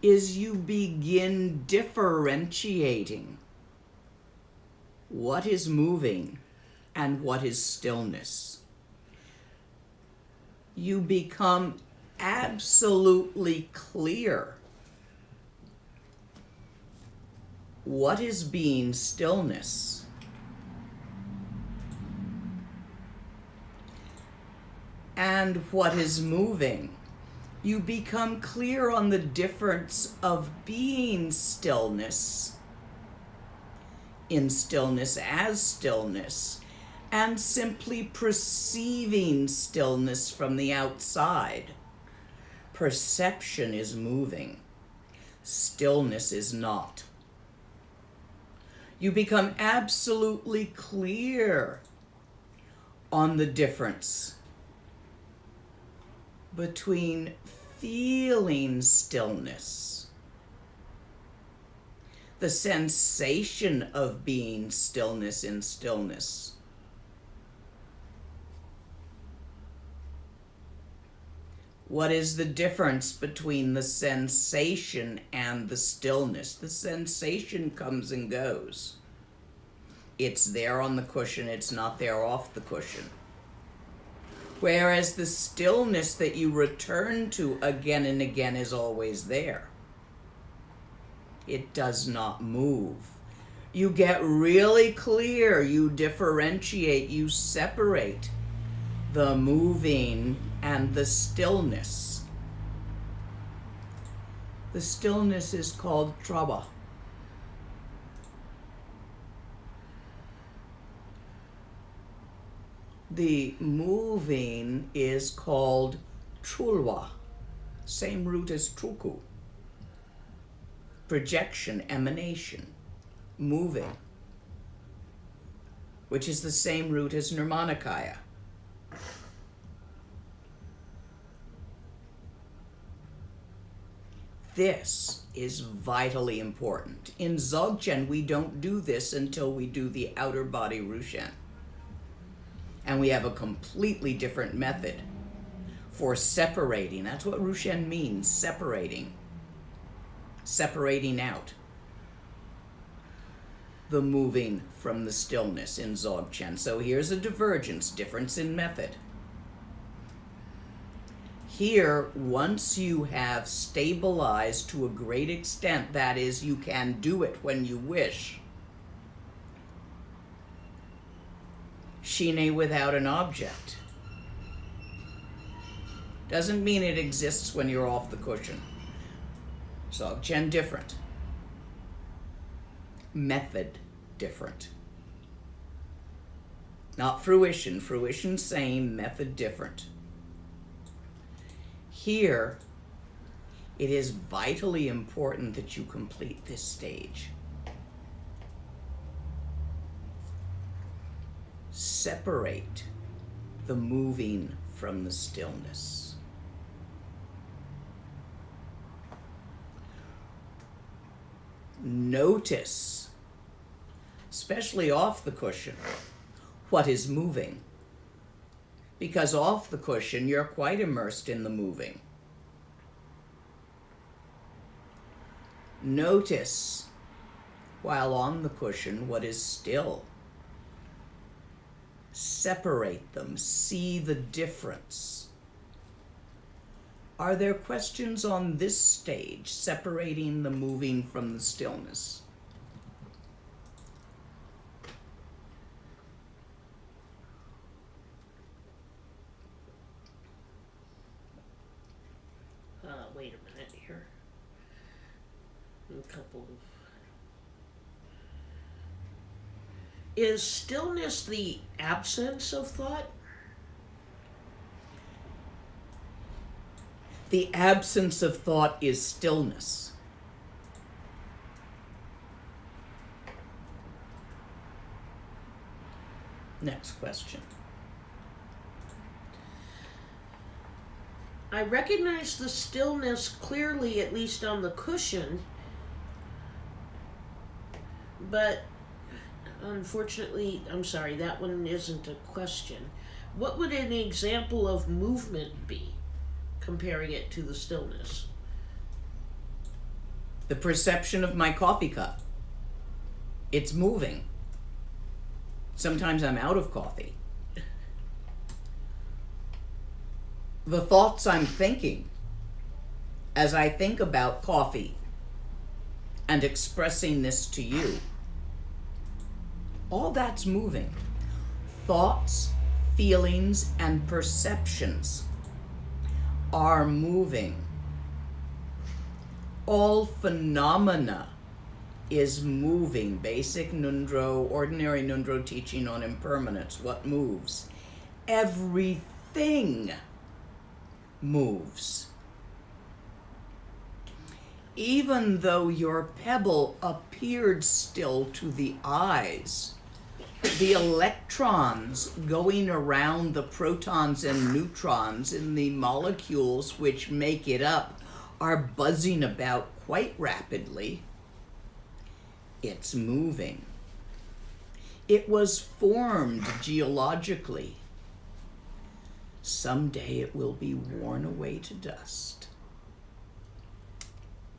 B: is you begin differentiating what is moving and what is stillness. You become absolutely clear what is being stillness and what is moving. You become clear on the difference of being stillness in stillness as stillness and simply perceiving stillness from the outside. Perception is moving. Stillness is not. You become absolutely clear on the difference between feeling stillness, the sensation of being stillness in stillness, what is the difference between the sensation and the stillness? The sensation comes and goes. It's there on the cushion, it's not there off the cushion. Whereas the stillness that you return to again and again is always there. It does not move. You get really clear, you differentiate, you separate the moving and the stillness. The stillness is called traba. The moving is called chulwa, same root as truku. Projection, emanation, moving, which is the same root as nirmanakaya. This is vitally important. In Dzogchen, we don't do this until we do the outer body Rushen. And we have a completely different method for separating. That's what Rushen means, separating. Separating out the moving from the stillness in Dzogchen. So here's a divergence, difference in method. Here, once you have stabilized to a great extent, that is, you can do it when you wish, Shine without an object. Doesn't mean it exists when you're off the cushion. Dzogchen different. Method different. Not fruition. Fruition same, method different. Here, it is vitally important that you complete this stage. Separate the moving from the stillness. Notice, especially off the cushion, what is moving. Because off the cushion, you're quite immersed in the moving. Notice, while on the cushion, what is still. Separate them. See the difference. Are there questions on this stage, separating the moving from the stillness?
A: Wait a minute here. A couple of... Is stillness the absence of thought?
B: The absence of thought is stillness. Next question.
A: I recognize the stillness clearly, at least on the cushion, but unfortunately, I'm sorry, that one isn't a question. What would an example of movement be, comparing it to the stillness?
B: The perception of my coffee cup. It's moving. Sometimes I'm out of coffee. The thoughts I'm thinking as I think about coffee and expressing this to you, all that's moving. Thoughts, feelings, and perceptions are moving. All phenomena is moving. Basic Nundro, ordinary Nundro teaching on impermanence. What moves? Everything moves. Even though your pebble appeared still to the eyes, the electrons going around the protons and neutrons in the molecules which make it up are buzzing about quite rapidly. It's moving. It was formed geologically. Someday it will be worn away to dust.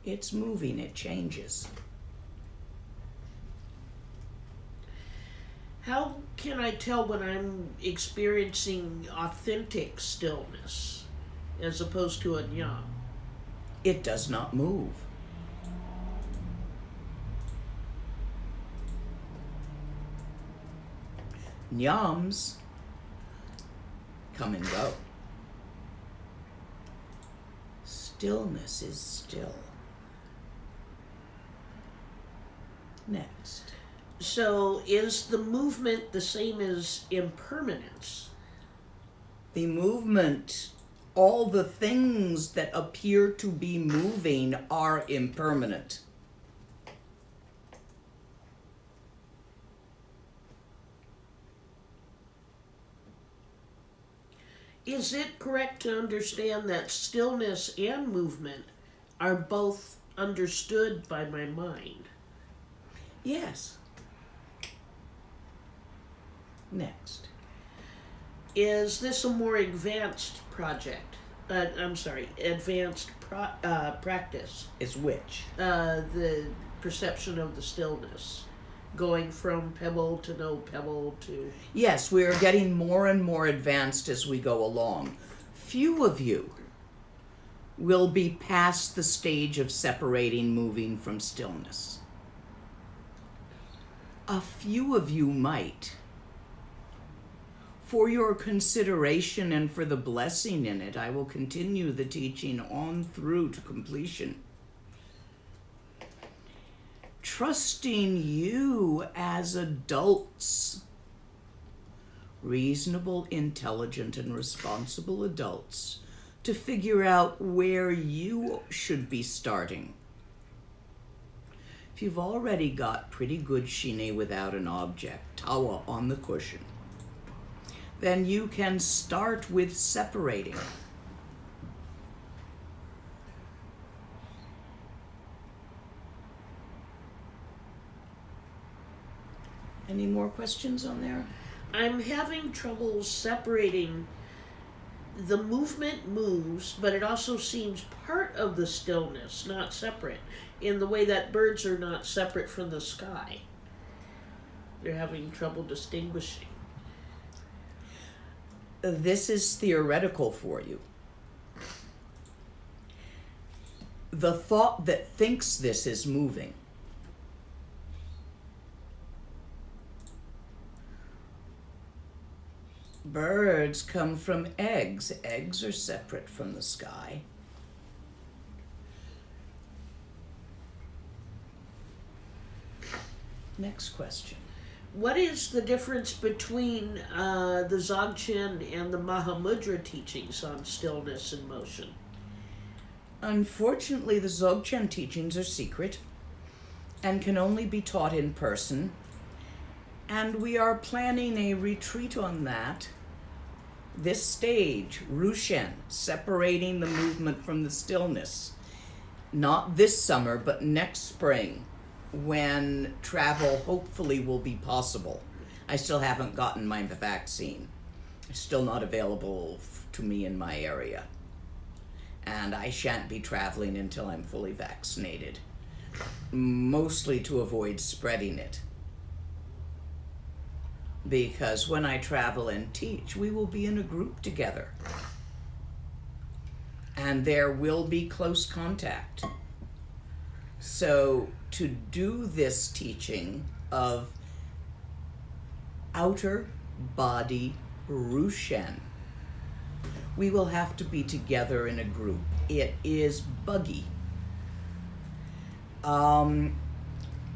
B: It's moving, it changes.
A: How can I tell when I'm experiencing authentic stillness as opposed to a nyam?
B: It does not move. Nyams come and go. Stillness is still. Next.
A: So is the movement the same as impermanence?
B: The movement, all the things that appear to be moving are impermanent.
A: Is it correct to understand that stillness and movement are both understood by my mind?
B: Yes. Next.
A: Is this a more advanced project? Advanced practice?
B: Is which?
A: The perception of the stillness. Going from pebble to no pebble to...
B: Yes, we are getting more and more advanced as we go along. Few of you will be past the stage of separating moving from stillness. A few of you might. For your consideration and for the blessing in it, I will continue the teaching on through to completion. Trusting you as adults, reasonable, intelligent, and responsible adults, to figure out where you should be starting. If you've already got pretty good shine without an object, tawa on the cushion, then you can start with separating. Any more questions on there?
A: I'm having trouble separating the movement moves, but it also seems part of the stillness, not separate, in the way that birds are not separate from the sky. They're having trouble distinguishing.
B: This is theoretical for you. The thought that thinks this is moving birds come from eggs. Eggs are separate from the sky. Next question.
A: What is the difference between the Dzogchen and the Mahamudra teachings on stillness and motion?
B: Unfortunately, the Dzogchen teachings are secret and can only be taught in person, and we are planning a retreat on that. This stage, Rushen, separating the movement from the stillness, not this summer, but next spring, when travel hopefully will be possible. I still haven't gotten my vaccine. It's still not available to me in my area. And I shan't be traveling until I'm fully vaccinated, mostly to avoid spreading it. Because when I travel and teach, we will be in a group together. And there will be close contact. So to do this teaching of outer body Rushen, we will have to be together in a group. It is buggy,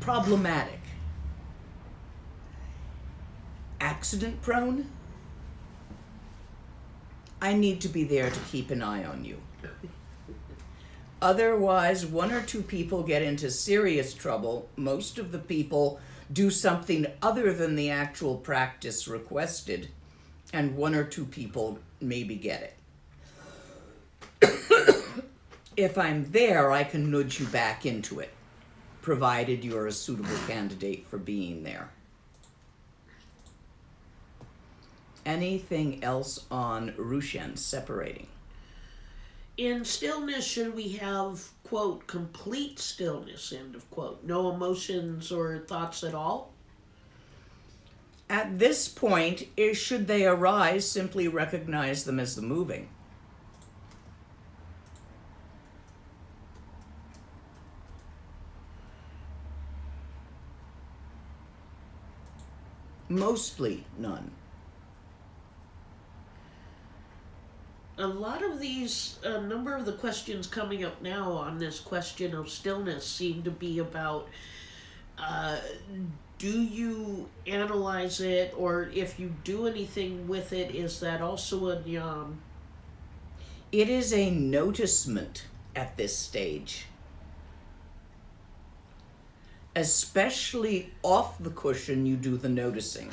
B: problematic, accident prone. I need to be there to keep an eye on you. Otherwise, one or two people get into serious trouble. Most of the people do something other than the actual practice requested, and one or two people maybe get it. If I'm there, I can nudge you back into it, provided you're a suitable candidate for being there. Anything else on Rushen separating?
A: In stillness, should we have, quote, complete stillness, end of quote, no emotions or thoughts at all?
B: At this point, should they arise, simply recognize them as the moving. Mostly none.
A: A lot of these, a number of the questions coming up now on this question of stillness seem to be about, do you analyze it, or if you do anything with it, is that also a jnana?
B: It is a noticement at this stage. Especially off the cushion, you do the noticing.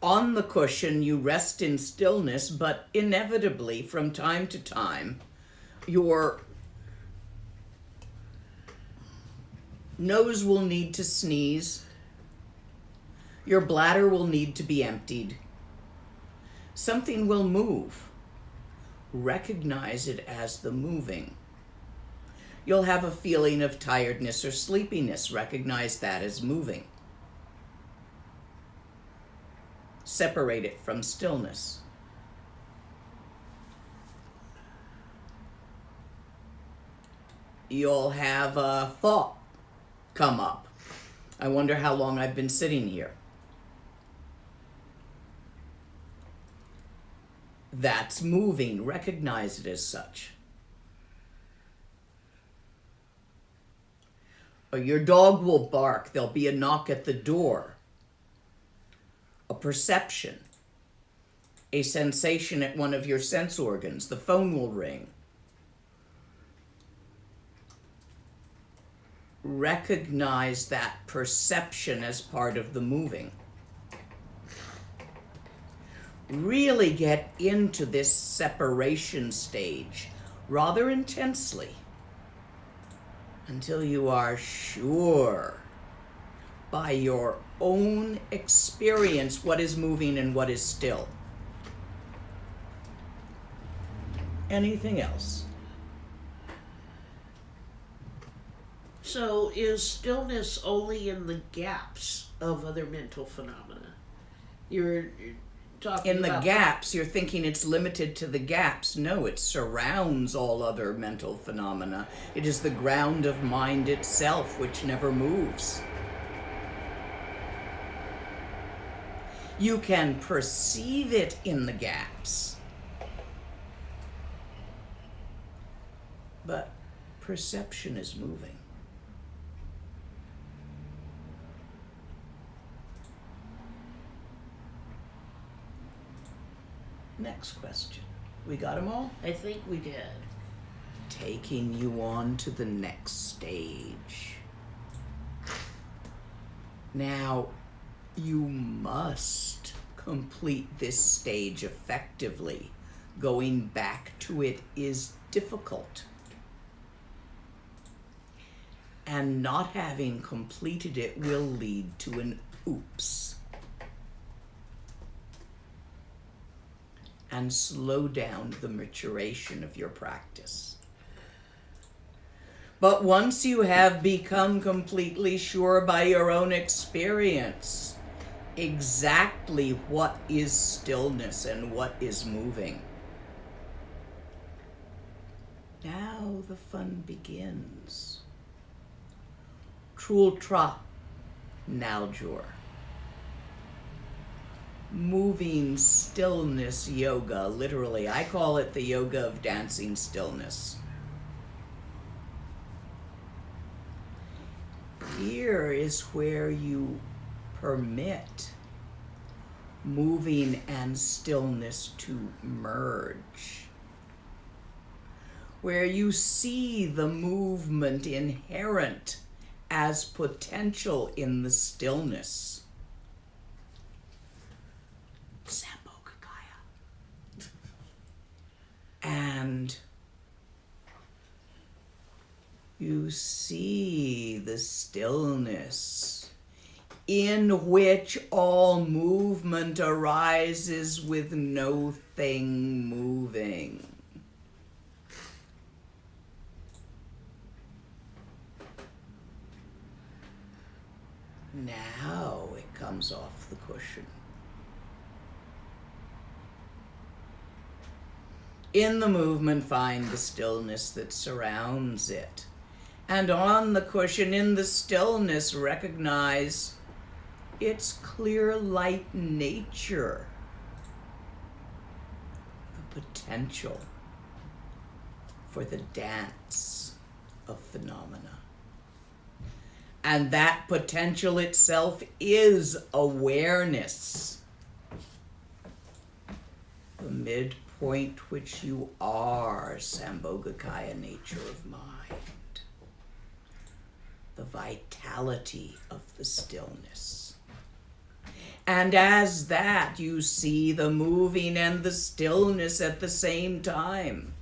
B: On the cushion, you rest in stillness, but inevitably, from time to time, your nose will need to sneeze. Your bladder will need to be emptied. Something will move. Recognize it as the moving. You'll have a feeling of tiredness or sleepiness. Recognize that as moving. Separate it from stillness. You'll have a thought come up. I wonder how long I've been sitting here. That's moving. Recognize it as such. Or your dog will bark. There'll be a knock at the door. A perception. A sensation at one of your sense organs. The phone will ring. Recognize that perception as part of the moving. Really get into this separation stage rather intensely until you are sure by your own experience what is moving and what is still. Anything else?
A: So is stillness only in the gaps of other mental phenomena? You're talking
B: In the
A: about
B: gaps, you're thinking it's limited to the gaps. No, it surrounds all other mental phenomena. It is the ground of mind itself, which never moves. You can perceive it in the gaps, but perception is moving. Next question. We got them all?
A: I think we did.
B: Taking you on to the next stage. Now, you must complete this stage effectively. Going back to it is difficult. And not having completed it will lead to an oops. And slow down the maturation of your practice. But once you have become completely sure by your own experience exactly what is stillness and what is moving, now the fun begins. Trultra Naljur. Moving stillness yoga, literally. I call it the yoga of dancing stillness. Here is where you permit moving and stillness to merge. Where you see the movement inherent as potential in the stillness. And you see the stillness in which all movement arises with no thing moving. Now it comes off the cushion. In the movement, find the stillness that surrounds it. And on the cushion, in the stillness, recognize its clear light nature. The potential for the dance of phenomena. And that potential itself is awareness. The midpoint which you are, Sambhogakaya nature of mind. The vitality of the stillness. And as that, you see the moving and the stillness at the same time.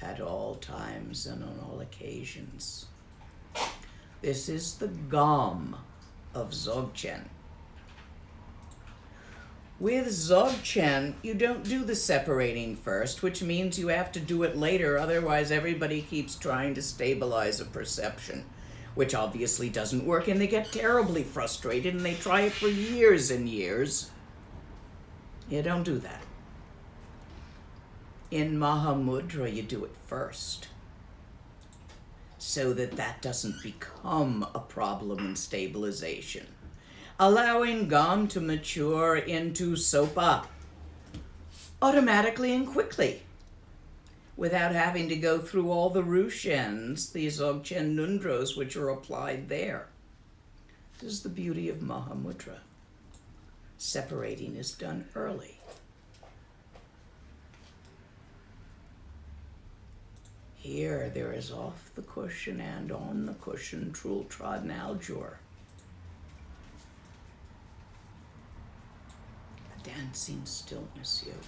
B: At all times and on all occasions. This is the Gom of Dzogchen. With Dzogchen, you don't do the separating first, which means you have to do it later, otherwise everybody keeps trying to stabilize a perception, which obviously doesn't work, and they get terribly frustrated, and they try it for years and years. You don't do that. In Mahamudra, you do it first, so that that doesn't become a problem in stabilization. Allowing Gom to mature into Sopa automatically and quickly without having to go through all the Rushens, the Dzogchen Nundros, which are applied there. This is the beauty of Mahamudra. Separating is done early. Here there is off the cushion and on the cushion Trultra Naljur. Dancing stillness yoga.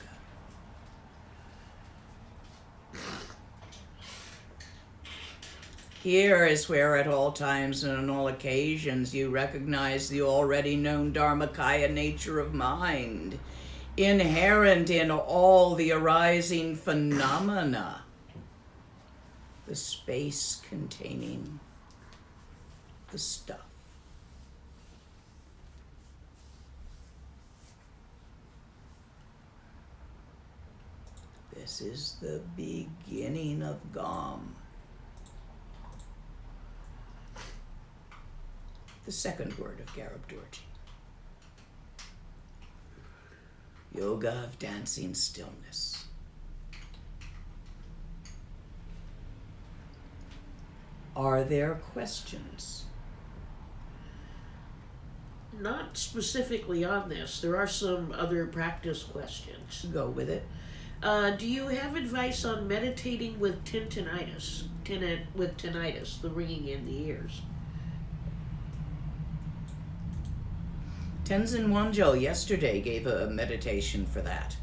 B: Here is where at all times and on all occasions you recognize the already known Dharmakaya nature of mind, inherent in all the arising phenomena, the space containing the stuff. This is the beginning of GOM. The second word of Garib Dorji. Yoga of dancing stillness. Are there questions?
A: Not specifically on this. There are some other practice questions.
B: Go with it.
A: Do you have advice on meditating with tinnitus? With tinnitus, the ringing in the ears.
B: Tenzin Wanzhou yesterday gave a meditation for that,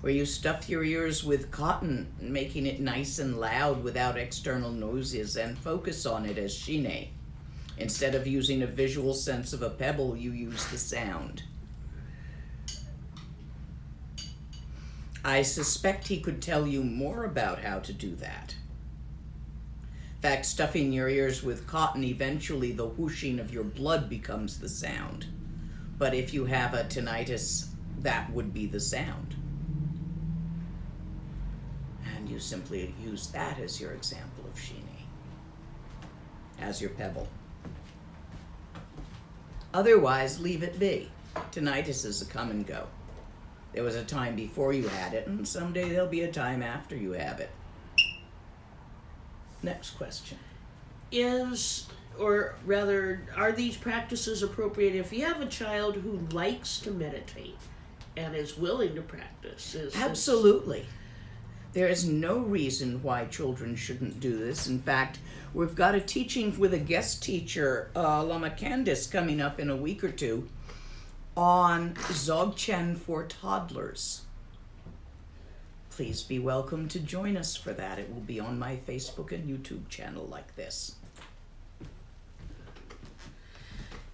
B: where you stuff your ears with cotton, making it nice and loud without external noises, and focus on it as shine. Instead of using a visual sense of a pebble, you use the sound. I suspect he could tell you more about how to do that. In fact, stuffing your ears with cotton, eventually the whooshing of your blood becomes the sound. But if you have a tinnitus, that would be the sound. And you simply use that as your example of shine, as your pebble. Otherwise, leave it be. Tinnitus is a come and go. There was a time before you had it, and someday there'll be a time after you have it. Next question.
A: Are these practices appropriate if you have a child who likes to meditate and is willing to practice?
B: Absolutely. There is no reason why children shouldn't do this. In fact, we've got a teaching with a guest teacher, Lama Candice, coming up in a week or two on Dzogchen for toddlers. Please be welcome to join us for that. It will be on my Facebook and YouTube channel like this.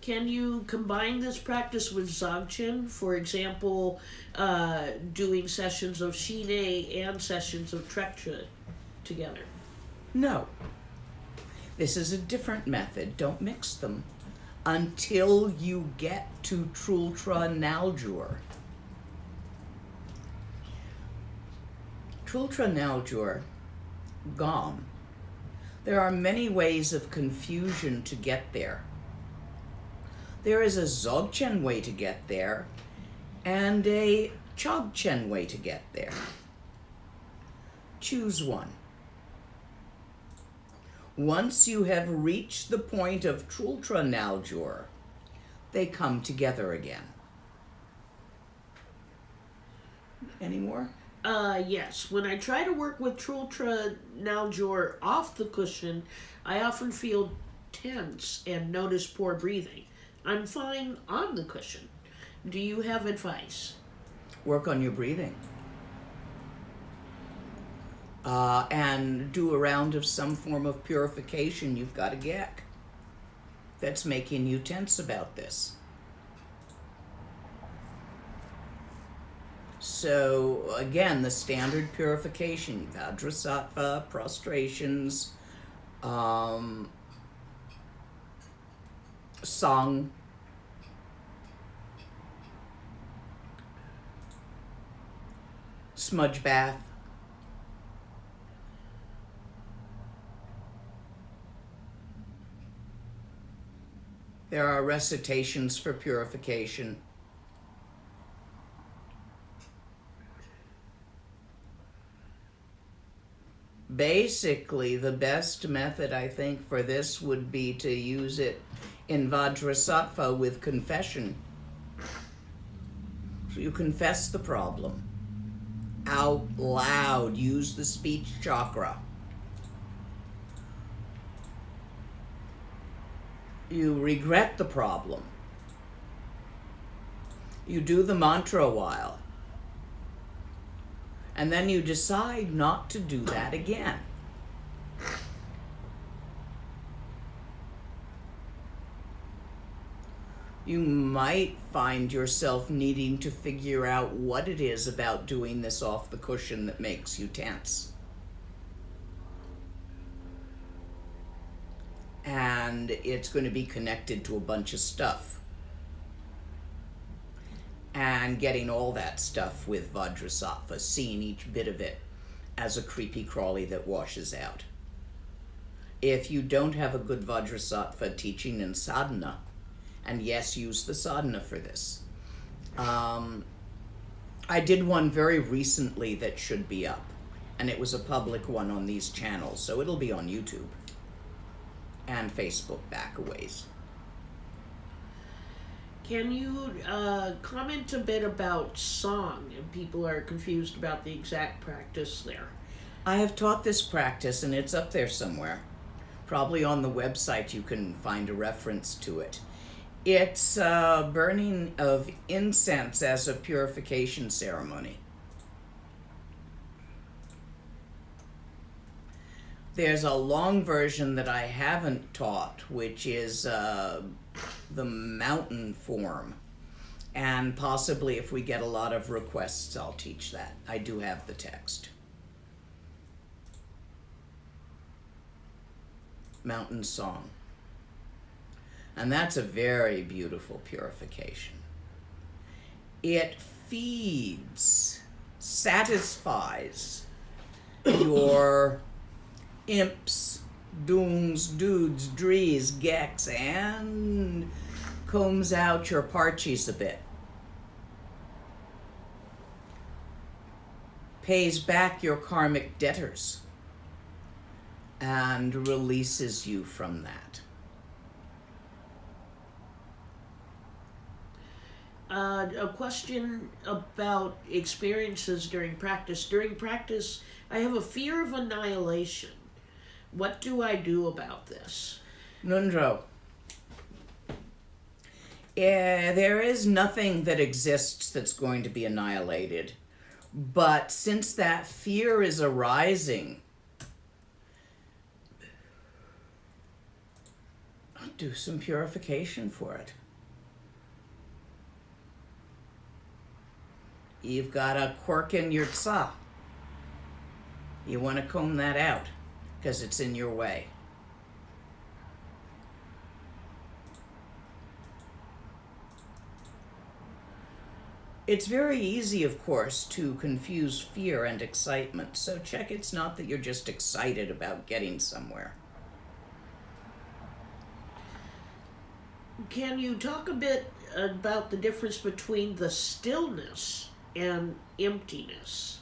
A: Can you combine this practice with Dzogchen? For example, doing sessions of Shine and sessions of Trekcha together?
B: No. This is a different method. Don't mix them until you get to Trultra Naljur. Trultra Naljur, GOM. There are many ways of confusion to get there. There is a Dzogchen way to get there and a Chogchen way to get there. Choose one. Once you have reached the point of Trultra Naljur, they come together again. Any more?
A: Yes. When I try to work with Trultra Naljur off the cushion, I often feel tense and notice poor breathing. I'm fine on the cushion. Do you have advice?
B: Work on your breathing. And do a round of some form of purification. You've got a gek that's making you tense about this. So again, the standard purification, Vajrasattva, prostrations, song, smudge bath, there are recitations for purification. Basically, the best method, I think, for this would be to use it in Vajrasattva with confession. So you confess the problem out loud. Use the speech chakra. You regret the problem. You do the mantra a while. And then you decide not to do that again. You might find yourself needing to figure out what it is about doing this off the cushion that makes you tense. And it's going to be connected to a bunch of stuff. And getting all that stuff with Vajrasattva, seeing each bit of it as a creepy crawly that washes out. If you don't have a good Vajrasattva teaching in sadhana, and yes, use the sadhana for this. I did one very recently that should be up, and it was a public one on these channels, so it'll be on YouTube and Facebook back a ways.
A: Can you comment a bit about song? People are confused about the exact practice there.
B: I have taught this practice, and it's up there somewhere. Probably on the website you can find a reference to it. It's burning of incense as a purification ceremony. There's a long version that I haven't taught, which is the mountain form. And possibly if we get a lot of requests, I'll teach that. I do have the text. Mountain song. And that's a very beautiful purification. It feeds, satisfies your imps, doons, dudes, drees, gecks, and combs out your parchies a bit. Pays back your karmic debtors and releases you from that.
A: A question about experiences during practice. During practice, I have a fear of annihilation. What do I do about this?
B: Nundro, there is nothing that exists that's going to be annihilated. But since that fear is arising, do some purification for it. You've got a quirk in your tsa. You want to comb that out because it's in your way. It's very easy, of course, to confuse fear and excitement, so check it's not that you're just excited about getting somewhere.
A: Can you talk a bit about the difference between the stillness and emptiness?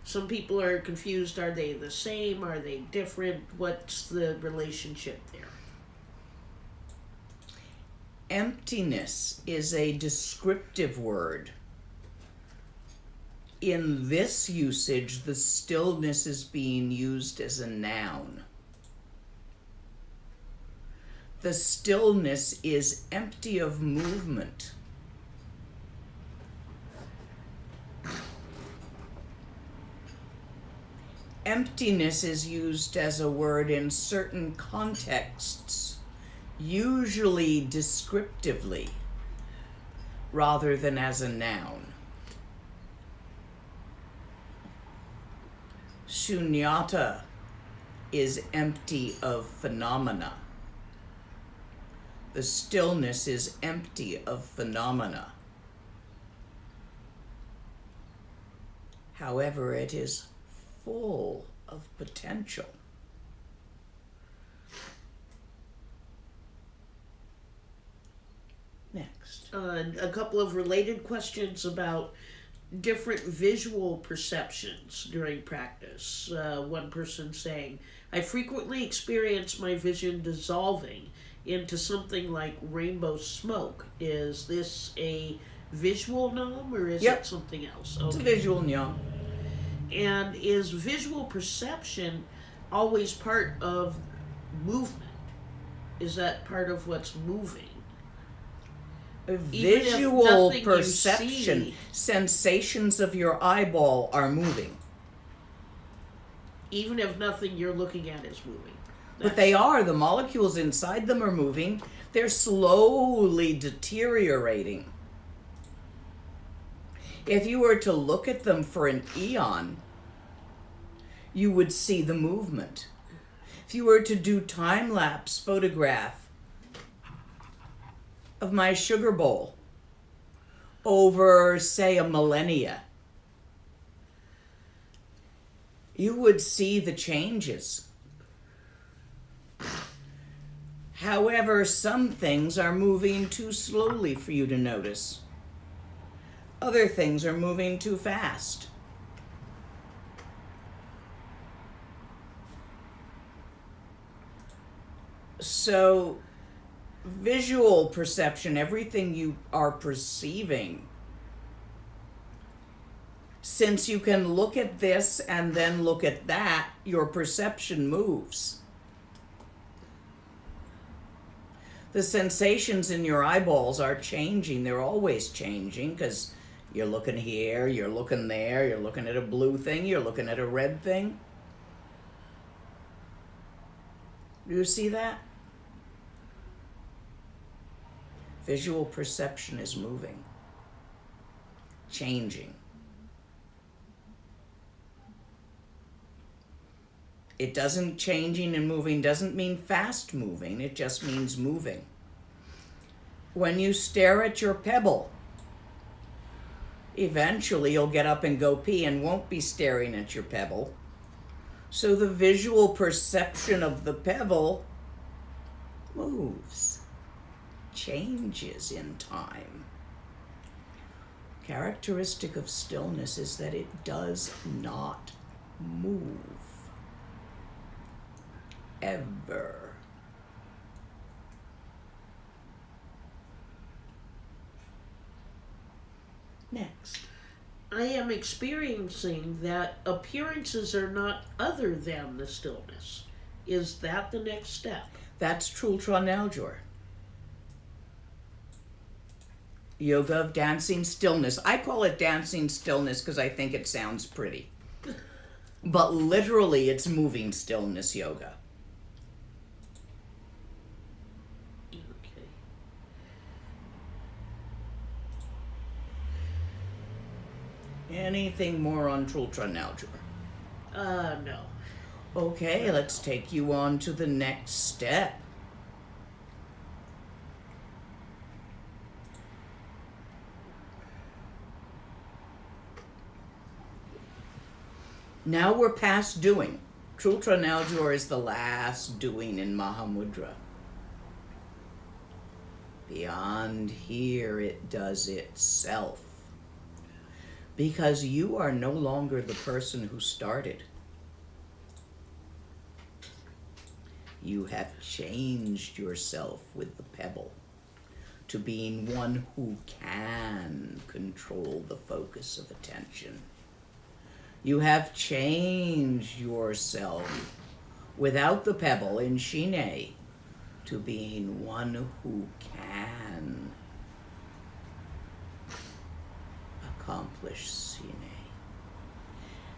A: Some people are confused. Are they the same? Are they different? What's the relationship there?
B: Emptiness is a descriptive word. In this usage, the stillness is being used as a noun. The stillness is empty of movement. Emptiness is used as a word in certain contexts, usually descriptively, rather than as a noun. Shunyata is empty of phenomena. The stillness is empty of phenomena. However, it is full of potential. Next.
A: A couple of related questions about different visual perceptions during practice. One person saying, I frequently experience my vision dissolving into something like rainbow smoke. Is this a visual nom or is it something else?
B: Okay. It's a visual nom.
A: And is visual perception always part of movement? Is that part of what's moving?
B: A visual perception, sensations of your eyeball are moving.
A: Even if nothing you're looking at is moving.
B: But they are. The molecules inside them are moving. They're slowly deteriorating. If you were to look at them for an eon, you would see the movement. If you were to do time-lapse photograph of my sugar bowl over, say, a millennia, you would see the changes. However, some things are moving too slowly for you to notice. Other things are moving too fast. So, visual perception, everything you are perceiving, since you can look at this and then look at that, your perception moves. The sensations in your eyeballs are changing. They're always changing because you're looking here, you're looking there, you're looking at a blue thing, you're looking at a red thing. Do you see that? Visual perception is moving, changing. It doesn't changing and moving doesn't mean fast moving, it just means moving. When you stare at your pebble, eventually you'll get up and go pee and won't be staring at your pebble. So the visual perception of the pebble moves, changes in time. Characteristic of stillness is that it does not move. Ever. Next.
A: I am experiencing that appearances are not other than the stillness. Is that the next step?
B: That's Trultra Naljor. Yoga of dancing stillness. I call it dancing stillness because I think it sounds pretty. But literally, it's moving stillness yoga.
A: Okay.
B: Anything more on Trultra Naljor?
A: No.
B: Okay, let's take you on to the next step. Now we're past doing. Trultra Naljor is the last doing in Mahamudra. Beyond here, it does itself. Because you are no longer the person who started. You have changed yourself with the pebble to being one who can control the focus of attention. You have changed yourself without the pebble in Shine to being one who can accomplish Shine.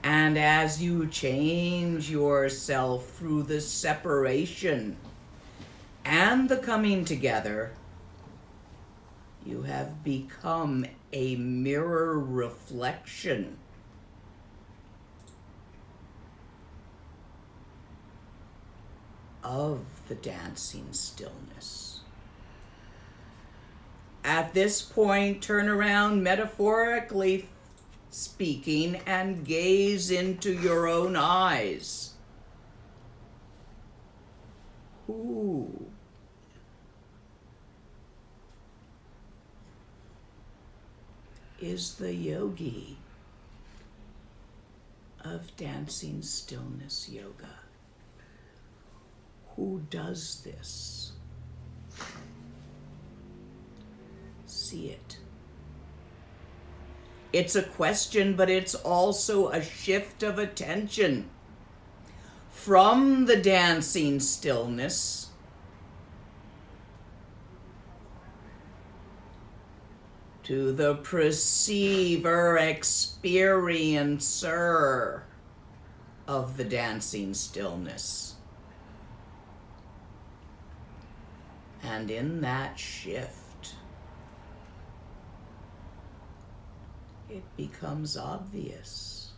B: And as you change yourself through the separation and the coming together, you have become a mirror reflection of the dancing stillness. At this point, turn around, metaphorically speaking, and gaze into your own eyes. Who is the yogi of dancing stillness yoga? Who does this? See it. It's a question, but it's also a shift of attention from the dancing stillness to the perceiver, experiencer of the dancing stillness. And in that shift, it becomes obvious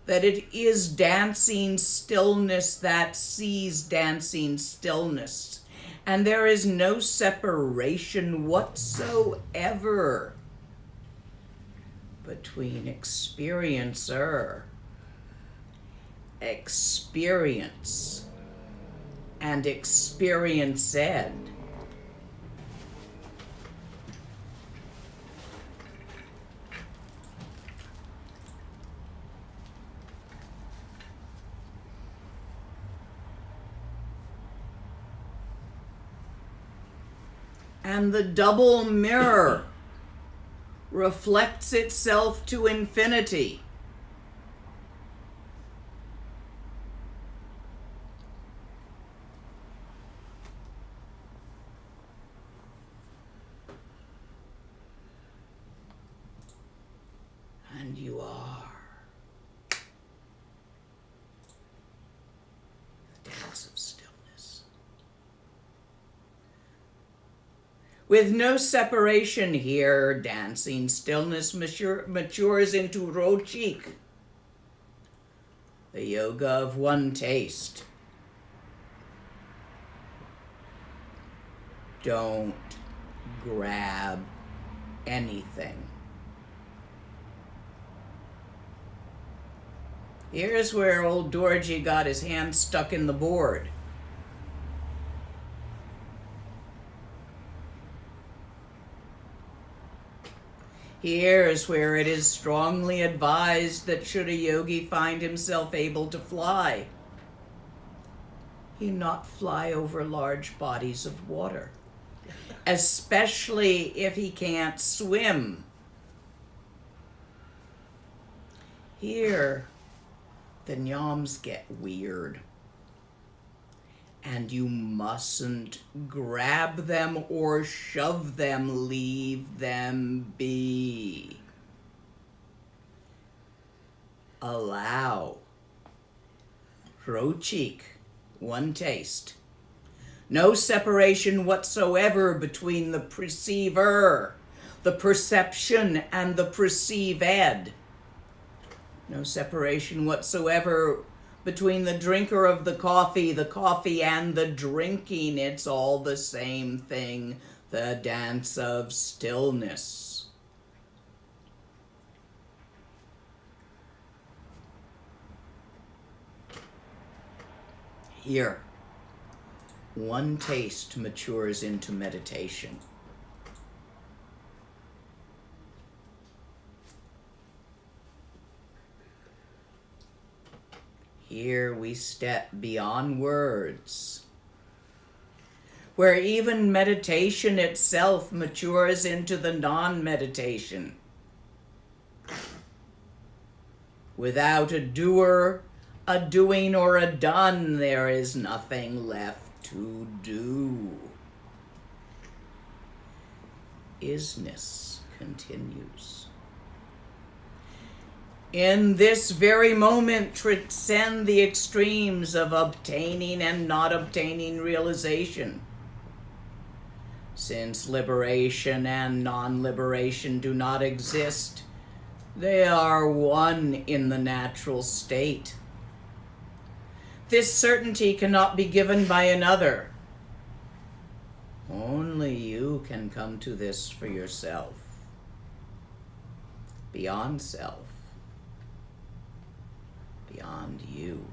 B: that it is dancing stillness that sees dancing stillness. And there is no separation whatsoever between experiencer, experience, and experienced. And the double mirror reflects itself to infinity. And you are the dance of stillness. With no separation here, dancing stillness matures into Rochik, the yoga of one taste. Don't grab anything. Here's where old Dorji got his hand stuck in the board. Here's where it is strongly advised that should a yogi find himself able to fly, he not fly over large bodies of water, especially if he can't swim. Here, the nyams get weird. And you mustn't grab them or shove them, leave them be. Allow. Rochik, one taste. No separation whatsoever between the perceiver, the perception, and the perceived. No separation whatsoever between the drinker of the coffee and the drinking. It's all the same thing, the dance of stillness. Here, one taste matures into meditation. Here we step beyond words, where even meditation itself matures into the non-meditation. Without a doer, a doing, or a done, there is nothing left to do. Isness continues. In this very moment, transcend the extremes of obtaining and not obtaining realization. Since liberation and non-liberation do not exist, they are one in the natural state. This certainty cannot be given by another. Only you can come to this for yourself. Beyond self. Beyond you.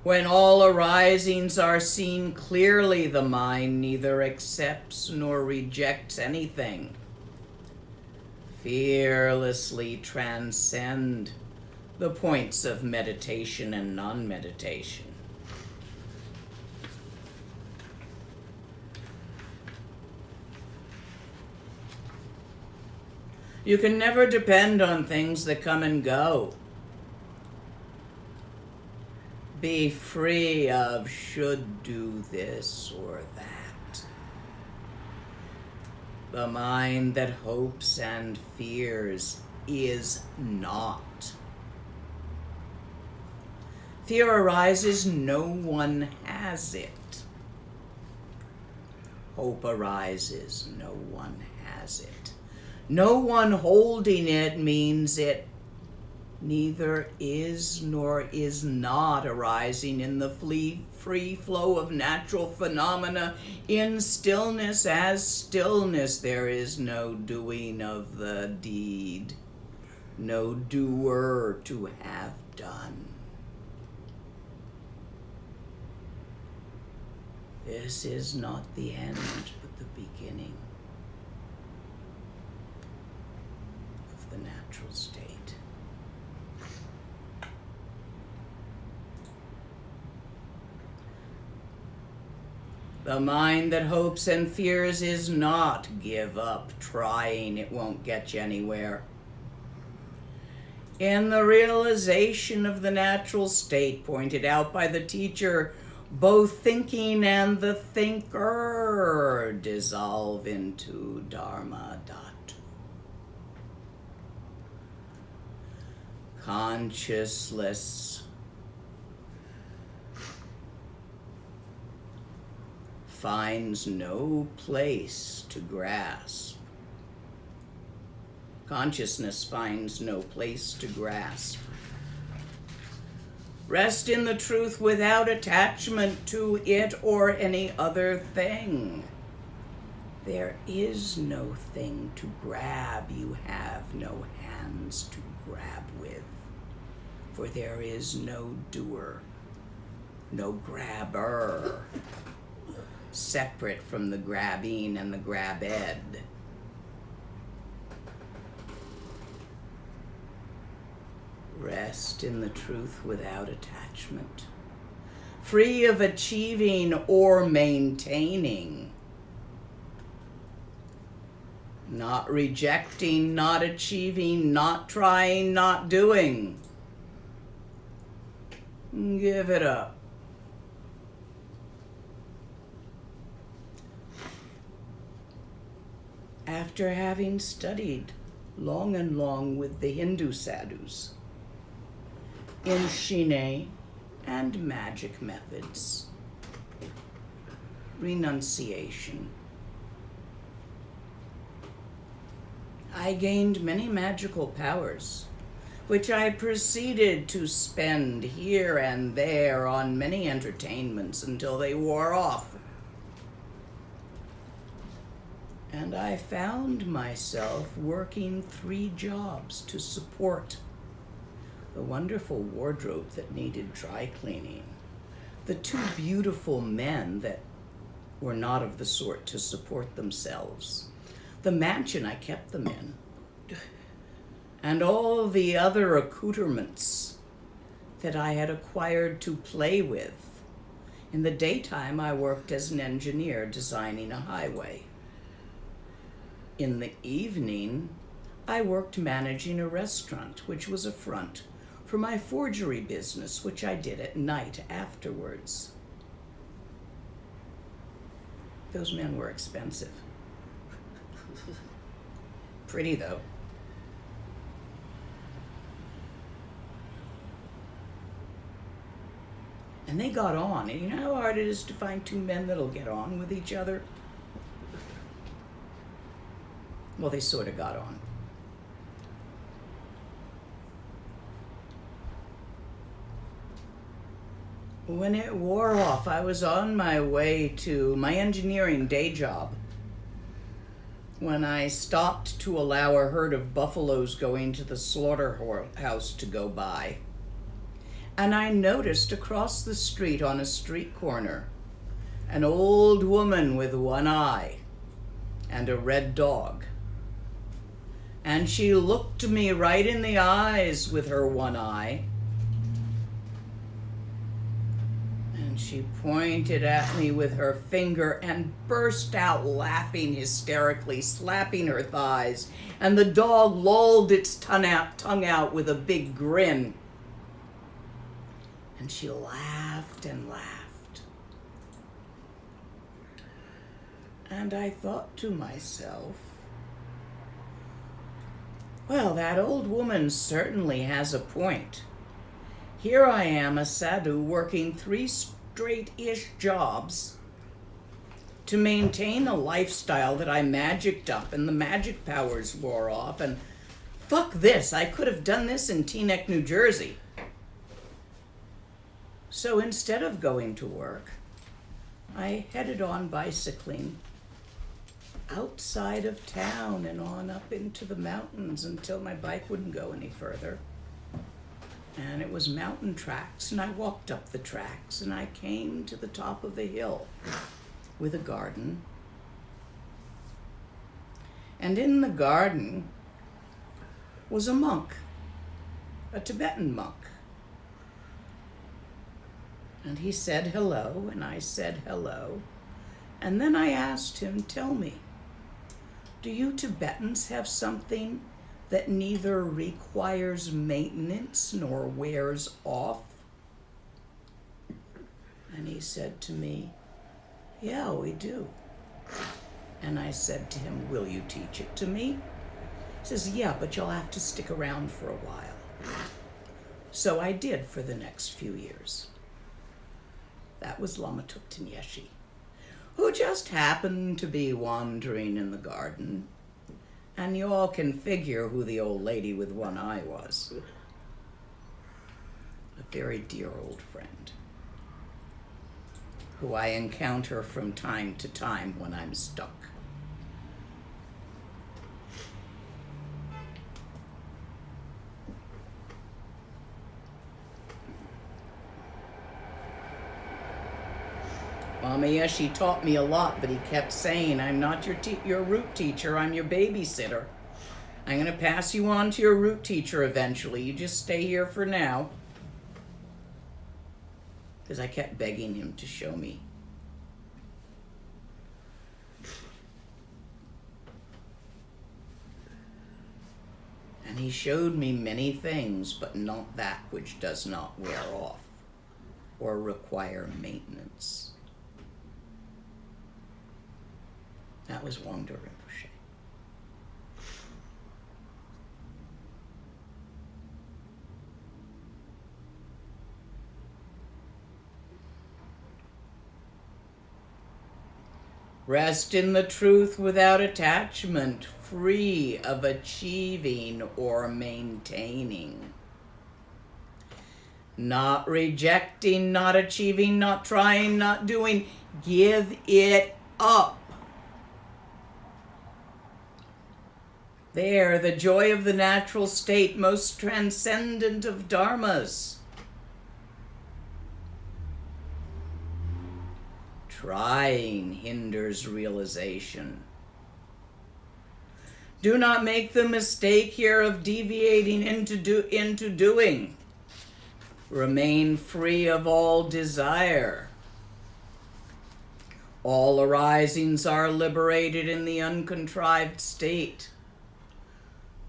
B: When all arisings are seen clearly, the mind neither accepts nor rejects anything. Fearlessly transcend the points of meditation and non-meditation. You can never depend on things that come and go. Be free of should do this or that. The mind that hopes and fears is not. Fear arises, no one has it. hope arises, no one has it. No one holding it means it neither is nor is not arising in the free flow of natural phenomena. In stillness as stillness, there is no doing of the deed, no doer to have done. This is not the end, but the beginning of the natural state. The mind that hopes and fears is not give up trying. It won't get you anywhere. In the realization of the natural state pointed out by the teacher, both thinking and the thinker dissolve into Dharma Dhatu. Consciousness finds no place to grasp. Consciousness finds no place to grasp. Rest in the truth without attachment to it or any other thing. There is no thing to grab. You have no hands to grab with. For there is no doer, no grabber, separate from the grabbing and the grabbed. Rest in the truth without attachment, free of achieving or maintaining, not rejecting, not achieving, not trying, not doing. Give it up. After having studied long and long with the Hindu sadhus in Shine and magic methods, renunciation, I gained many magical powers, which I proceeded to spend here and there on many entertainments until they wore off. And I found myself working 3 jobs to support the wonderful wardrobe that needed dry cleaning, the 2 beautiful men that were not of the sort to support themselves, the mansion I kept them in, and all the other accoutrements that I had acquired to play with. In the daytime, I worked as an engineer designing a highway. In the evening, I worked managing a restaurant, which was a front for my forgery business, which I did at night afterwards. Those men were expensive. Pretty, though. And they got on. And you know how hard it is to find 2 men that'll get on with each other? Well, they sort of got on. When it wore off, I was on my way to my engineering day job when I stopped to allow a herd of buffaloes going to the slaughterhouse to go by. And I noticed across the street on a street corner an old woman with 1 eye and a red dog. And she looked me right in the eyes with her 1 eye. And she pointed at me with her finger and burst out laughing hysterically, slapping her thighs. And the dog lolled its tongue out with a big grin. And she laughed and laughed. And I thought to myself, well, that old woman certainly has a point. Here I am, a sadhu, working 3 straight-ish jobs to maintain a lifestyle that I magicked up and the magic powers wore off, and fuck this, I could have done this in Teaneck, New Jersey. So instead of going to work, I headed on bicycling outside of town and on up into the mountains until my bike wouldn't go any further. And it was mountain tracks, and I walked up the tracks, and I came to the top of a hill with a garden. And in the garden was a monk, a Tibetan monk. And he said hello, and I said hello. And then I asked him, tell me, do you Tibetans have something that neither requires maintenance nor wears off? And he said to me, yeah, we do. And I said to him, will you teach it to me? He says, yeah, but you'll have to stick around for a while. So I did for the next few years. That was Lama Tuktinyeshi, who just happened to be wandering in the garden. And you all can figure who the old lady with one eye was. A very dear old friend, who I encounter from time to time when I'm stuck. Mamayeshi taught me a lot, but he kept saying, I'm not your root teacher, I'm your babysitter. I'm going to pass you on to your root teacher eventually. You just stay here for now. Because I kept begging him to show me. And he showed me many things, but not that which does not wear off or require maintenance. That was Wangdo Rinpoche. Rest in the truth without attachment, free of achieving or maintaining. Not rejecting, not achieving, not trying, not doing. Give it up. There, the joy of the natural state, most transcendent of dharmas. Trying hinders realization. Do not make the mistake here of deviating into doing. Remain free of all desire. All arisings are liberated in the uncontrived state.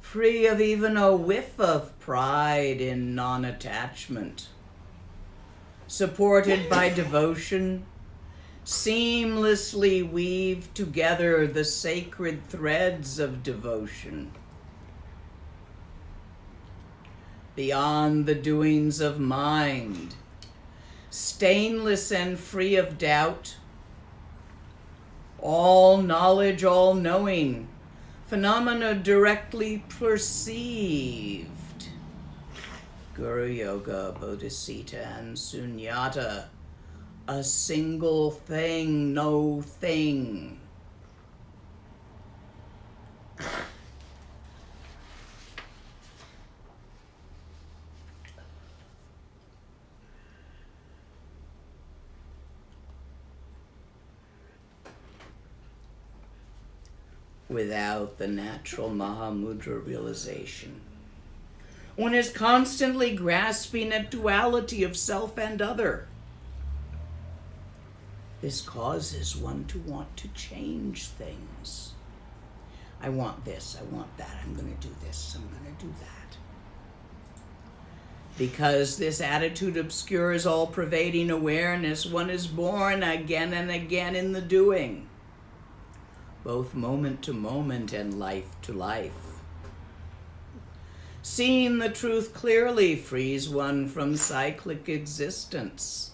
B: Free of even a whiff of pride in non-attachment. Supported by devotion, seamlessly weave together the sacred threads of devotion. Beyond the doings of mind, stainless and free of doubt, all knowledge, all knowing, phenomena directly perceived. Guru Yoga, Bodhisattva, and Sunyata, a single thing, no thing. Without the natural Mahamudra realization, one is constantly grasping at duality of self and other. This causes one to want to change things. I want this, I want that, I'm going to do this, I'm going to do that. Because this attitude obscures all pervading awareness, one is born again and again in the doing. Both moment to moment and life to life. Seeing the truth clearly frees one from cyclic existence.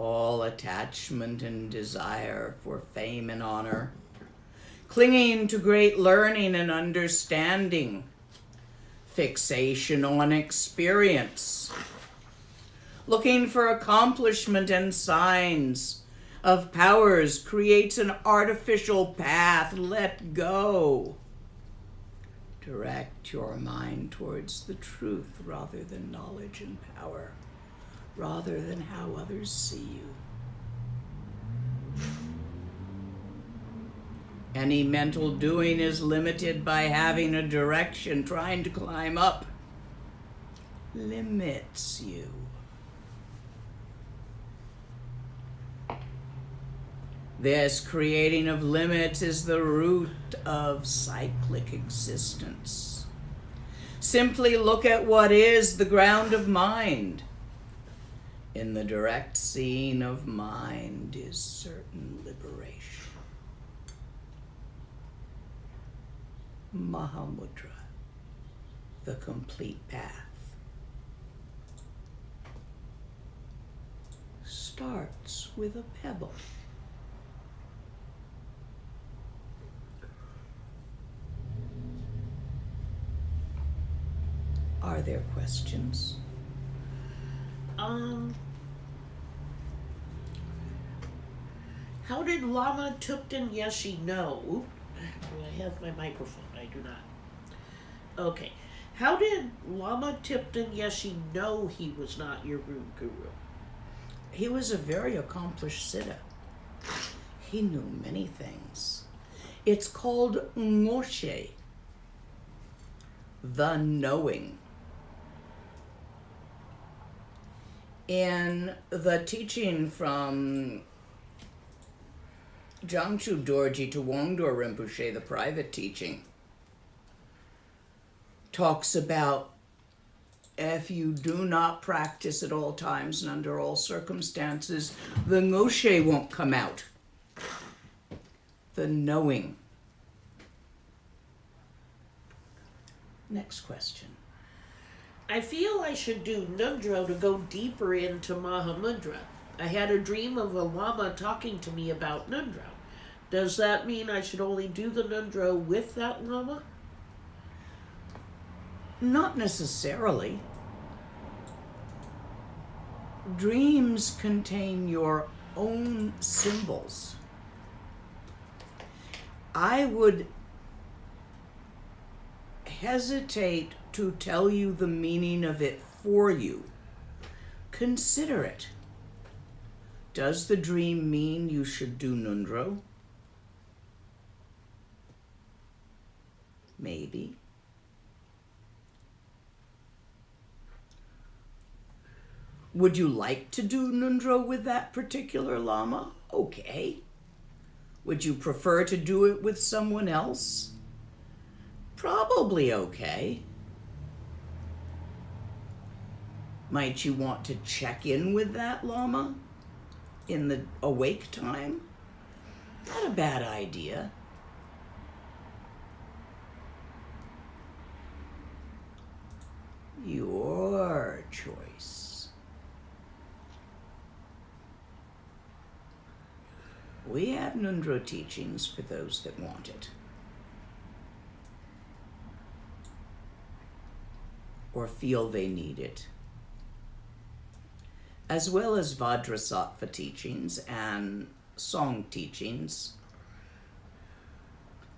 B: all attachment and desire for fame and honor, clinging to great learning and understanding, fixation on experience, looking for accomplishment and signs of powers creates an artificial path. Let go. Direct your mind towards the truth rather than knowledge and power, rather than how others see you. Any mental doing is limited by having a direction. Trying to climb up limits you. This creating of limits is the root of cyclic existence. Simply look at what is the ground of mind. In the direct seeing of mind is certain liberation. Mahamudra, the complete path, starts with a pebble. Are there questions?
A: How did Lama Tupten Yeshi know? Oop, do I have my microphone? I do not. Okay. How did Lama Tupten Yeshi know he was not your root guru?
B: He was a very accomplished siddha. He knew many things. It's called ngoshe, the knowing. In the teaching from Jamchu Dorji to Wangdor Rinpoche, the private teaching, talks about if you do not practice at all times and under all circumstances, the ngoshe won't come out. The knowing. Next question.
A: I feel I should do Nundro to go deeper into Mahamudra. I had a dream of a Lama talking to me about Nundro. Does that mean I should only do the Nundro with that Lama?
B: Not necessarily. Dreams contain your own symbols. I would hesitate to tell you the meaning of it for you. Consider it. Does the dream mean you should do Nundro? Maybe. Would you like to do Nundro with that particular Lama? Okay. Would you prefer to do it with someone else? Probably okay. Might you want to check in with that Lama in the awake time? Not a bad idea. Your choice. We have Nundro teachings for those that want it, or feel they need it, as well as Vajrasattva teachings and song teachings.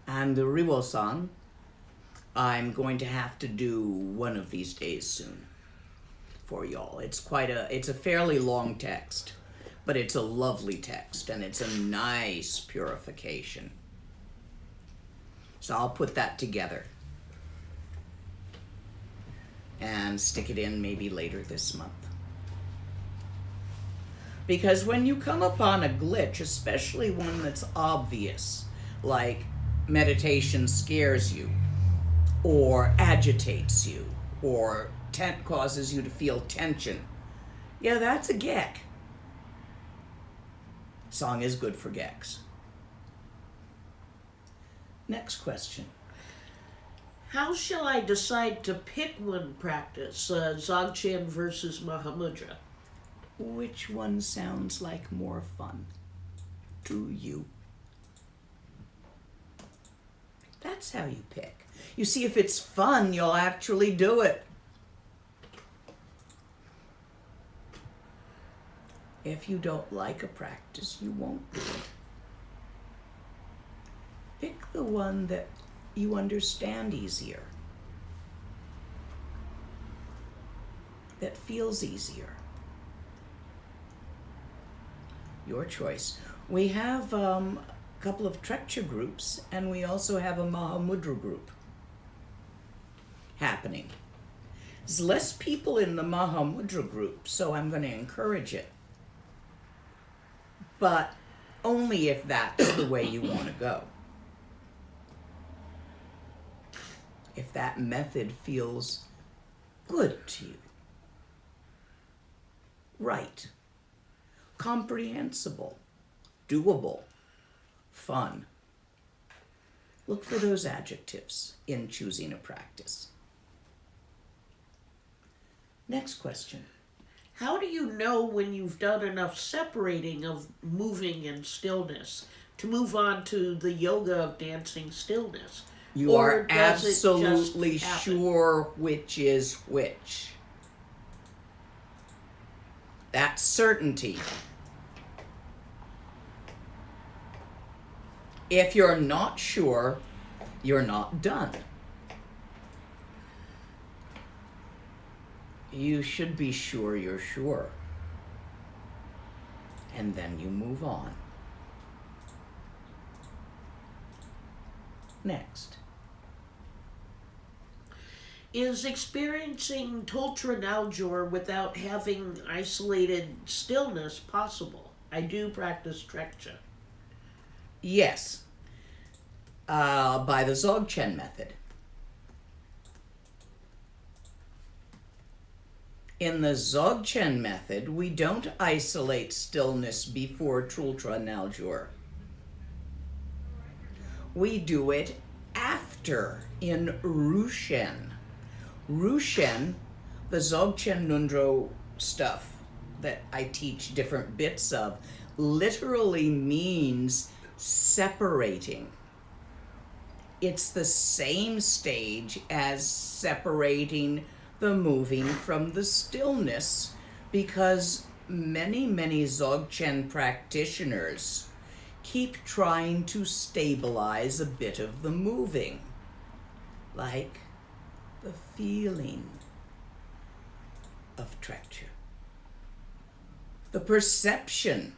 B: And the Riwosan, I'm going to have to do one of these days soon for y'all. It's a fairly long text, but it's a lovely text and it's a nice purification. So I'll put that together and stick it in maybe later this month. Because when you come upon a glitch, especially one that's obvious, like meditation scares you, or agitates you, or causes you to feel tension, yeah, that's a gek. Song is good for geks. Next question.
A: How shall I decide to pick one practice, Dzogchen versus Mahamudra?
B: which one sounds like more fun to you? That's how you pick. You see, if it's fun, you'll actually do it. If you don't like a practice, you won't do it. Pick the one that you understand easier, that feels easier. Your choice. We have a couple of Trekchia groups, and we also have a Mahamudra group happening. There's less people in the Mahamudra group, so I'm going to encourage it. But only if that's the way you want to go. If that method feels good to you, right, comprehensible, doable, fun. Look for those adjectives in choosing a practice. Next question.
A: How do you know when you've done enough separating of moving and stillness to move on to the yoga of dancing stillness?
B: You
A: Or
B: are
A: does it just
B: absolutely
A: happen?
B: sure which is which. That's certainty. If you're not sure, you're not done. You should be sure you're sure. And then you move on. Next.
A: Is experiencing Tultra Naljor without having isolated stillness possible? I do practice Trekchia.
B: Yes. By the Dzogchen method. In the Dzogchen method, we don't isolate stillness before Tultra Naljor. We do it after in Rushen. Rushen, the Dzogchen Nundro stuff that I teach different bits of, literally means separating. It's the same stage as separating the moving from the stillness, because many Dzogchen practitioners keep trying to stabilize a bit of the moving, like the feeling of Trekchia, the perception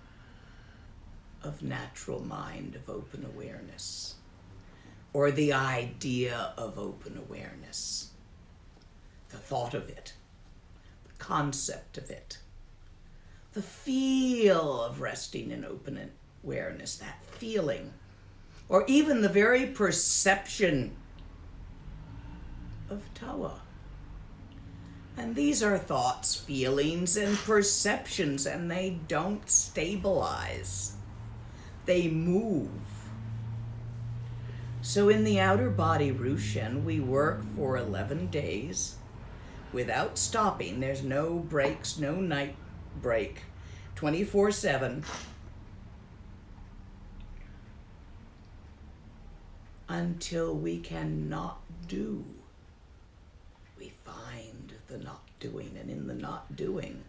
B: of natural mind, of open awareness, or the idea of open awareness, the thought of it, the concept of it, the feel of resting in open awareness, that feeling, or even the very perception of Tawa. And these are thoughts, feelings, and perceptions, and they don't stabilize. They move. So in the outer body Rushen, we work for 11 days without stopping. There's no breaks, no night break, 24/7. Until we cannot do. We find the not doing, and in the not doing,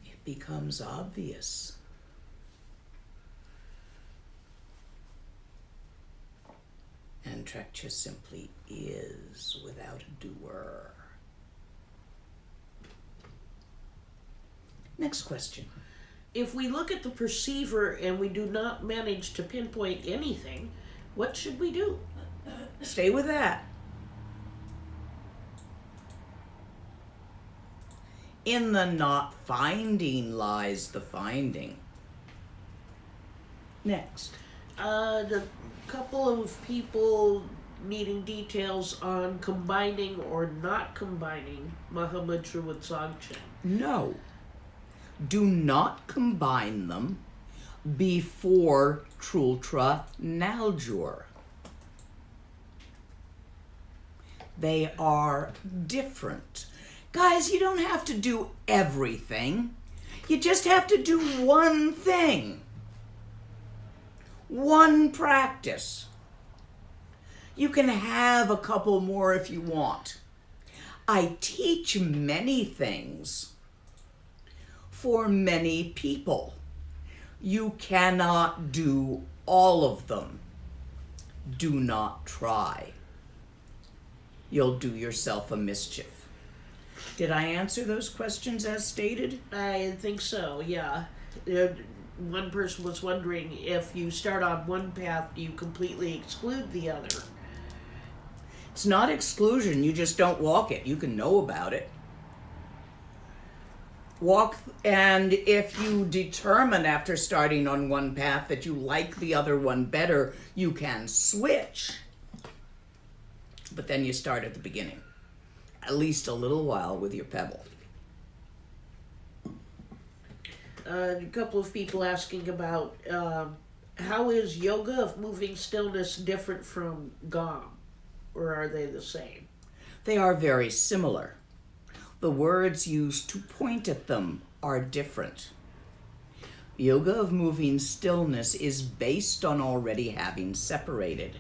B: it becomes obvious. And Trekchia simply is without a doer. Next question.
A: If we look at the perceiver and we do not manage to pinpoint anything, what should we do?
B: Stay with that. In the not finding lies the finding. Next.
A: The couple of people needing details on combining or not combining Mahamudra with Dzogchen.
B: No. Do not combine them before Tultra Naljor. They are different. Guys, you don't have to do everything. You just have to do one thing. One practice. You can have a couple more if you want. I teach many things for many people. You cannot do all of them. Do not try. You'll do yourself a mischief. Did I answer those questions as stated?
A: I think so, yeah. One person was wondering, if you start on one path, do you completely exclude the other?
B: It's not exclusion, you just don't walk it. You can know about it. Walk, and if you determine after starting on one path that you like the other one better, you can switch. But then you start at the beginning. At least a little while with your Pebble.
A: A couple of people asking about how is yoga of moving stillness different from Gom? Or are they the same?
B: They are very similar. The words used to point at them are different. Yoga of moving stillness is based on already having separated,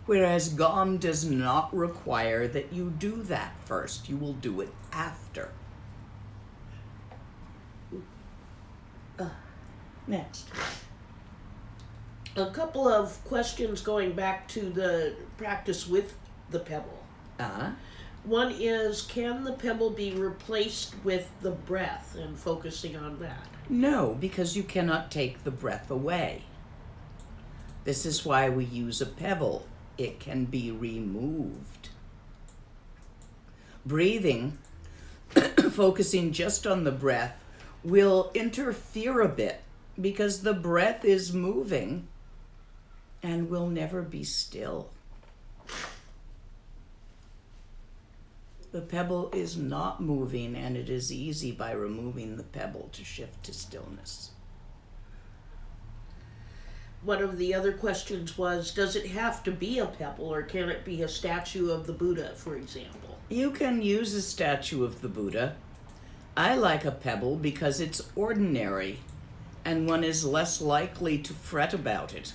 B: whereas Gom does not require that you do that first. You will do it after. Next.
A: A couple of questions going back to the practice with the Pebble. One is, can the Pebble be replaced with the breath and focusing on that?
B: No, because you cannot take the breath away. This is why we use a Pebble. It can be removed. Breathing, focusing just on the breath, will interfere a bit because the breath is moving and will never be still. The Pebble is not moving, and it is easy by removing the Pebble to shift to stillness.
A: One of the other questions was, does it have to be a Pebble, or can it be a statue of the Buddha, for example?
B: You can use a statue of the Buddha. I like a Pebble because it's ordinary, and one is less likely to fret about it.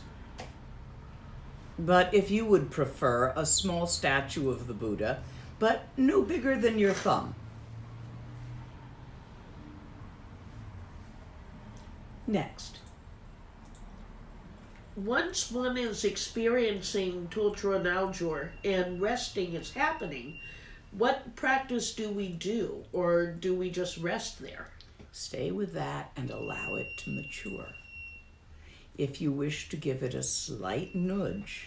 B: But if you would prefer a small statue of the Buddha, but no bigger than your thumb. Next.
A: Once one is experiencing Tultra Naljor and resting is happening, what practice do we do, or do we just rest there?
B: Stay with that and allow it to mature. If you wish to give it a slight nudge,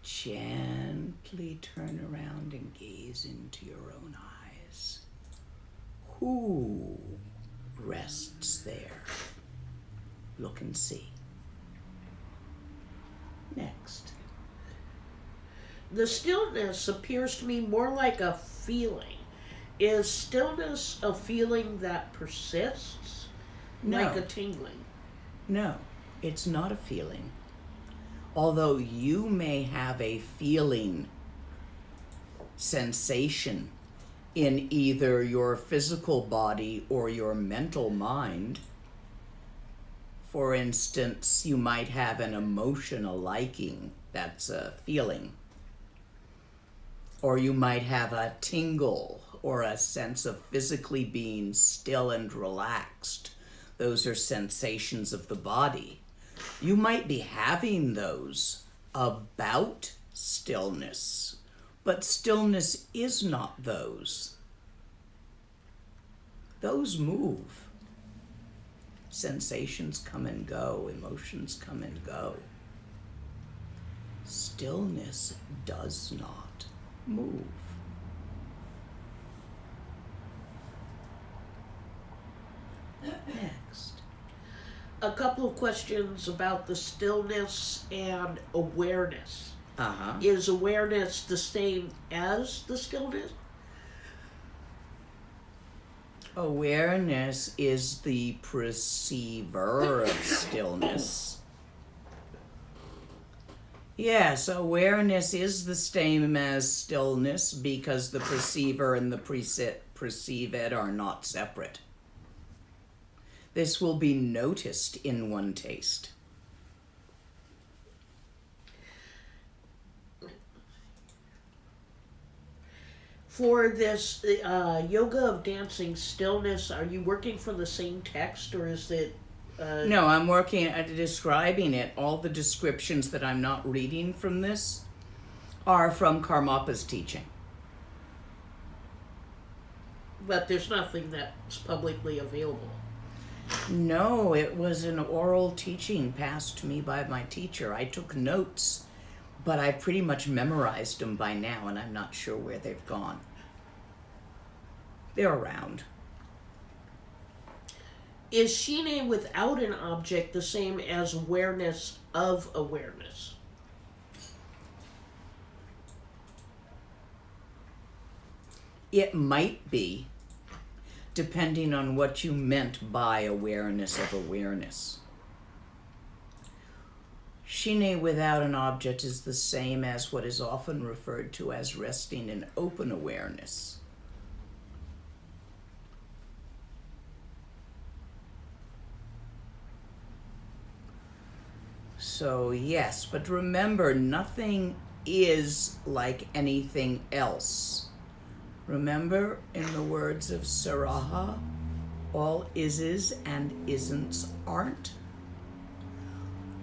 B: gently turn around and gaze into your own eyes. Who rests there? Look and see. Next.
A: The stillness appears to me more like a feeling. Is stillness a feeling that persists?
B: No.
A: Like a tingling?
B: No, it's not a feeling. Although you may have a feeling, sensation in either your physical body or your mental mind. For instance, you might have an emotional liking, that's a feeling. Or you might have a tingle or a sense of physically being still and relaxed. Those are sensations of the body. You might be having those about stillness, but stillness is not those. Those move. Sensations come and go, emotions come and go. Stillness does not move. Next.
A: A couple of questions about the stillness and awareness. Is awareness the same as the stillness?
B: Awareness is the perceiver of stillness. Yes, awareness is the same as stillness because the perceiver and the perceived are not separate. This will be noticed in one taste.
A: For this yoga of dancing stillness, are you working from the same text, or is it?
B: No, I'm working at describing it. All the descriptions that I'm not reading from this are from Karmapa's teaching.
A: But there's nothing that's publicly available.
B: No, it was an oral teaching passed to me by my teacher. I took notes, but I pretty much memorized them by now, and I'm not sure where they've gone. They're around.
A: Is Shine without an object the same as awareness of awareness?
B: It might be, depending on what you meant by awareness of awareness. Shine without an object is the same as what is often referred to as resting in open awareness. So yes, but remember, nothing is like anything else. Remember, in the words of Saraha, all is and isn'ts aren't.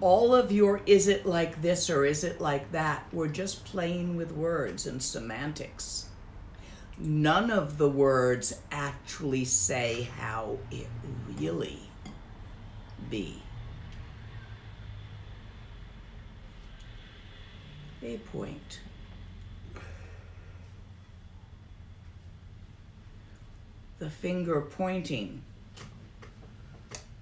B: All of your is it like this or is it like that, we're just playing with words and semantics. None of the words actually say how it really be. They point. The finger pointing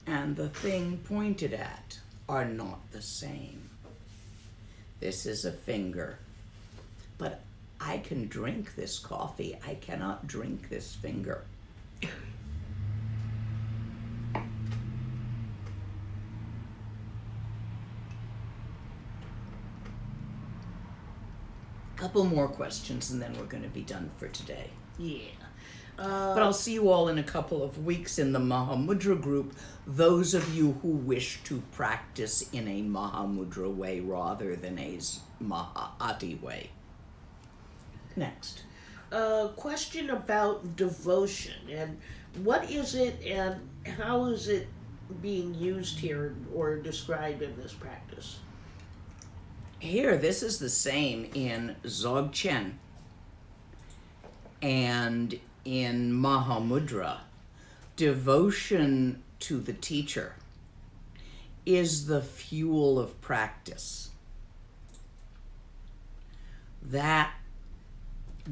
B: and the thing pointed at are not the same. This is a finger, but I can drink this coffee. I cannot drink this finger. Couple more questions and then we're going to be done for today.
A: Yeah.
B: But I'll see you all in a couple of weeks in the Mahamudra group, those of you who wish to practice in a Mahamudra way rather than a Maha'ati way. Next.
A: Question about devotion, and what is it and how is it being used here or described in this practice?
B: Here, this is the same in Dzogchen and in Mahamudra. Devotion to the teacher is the fuel of practice. That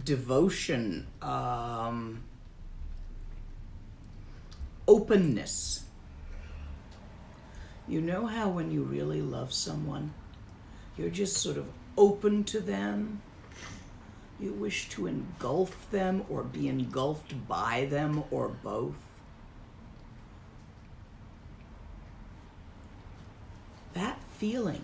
B: devotion, openness. You know how when you really love someone, you're just sort of open to them. You wish to engulf them or be engulfed by them or both. That feeling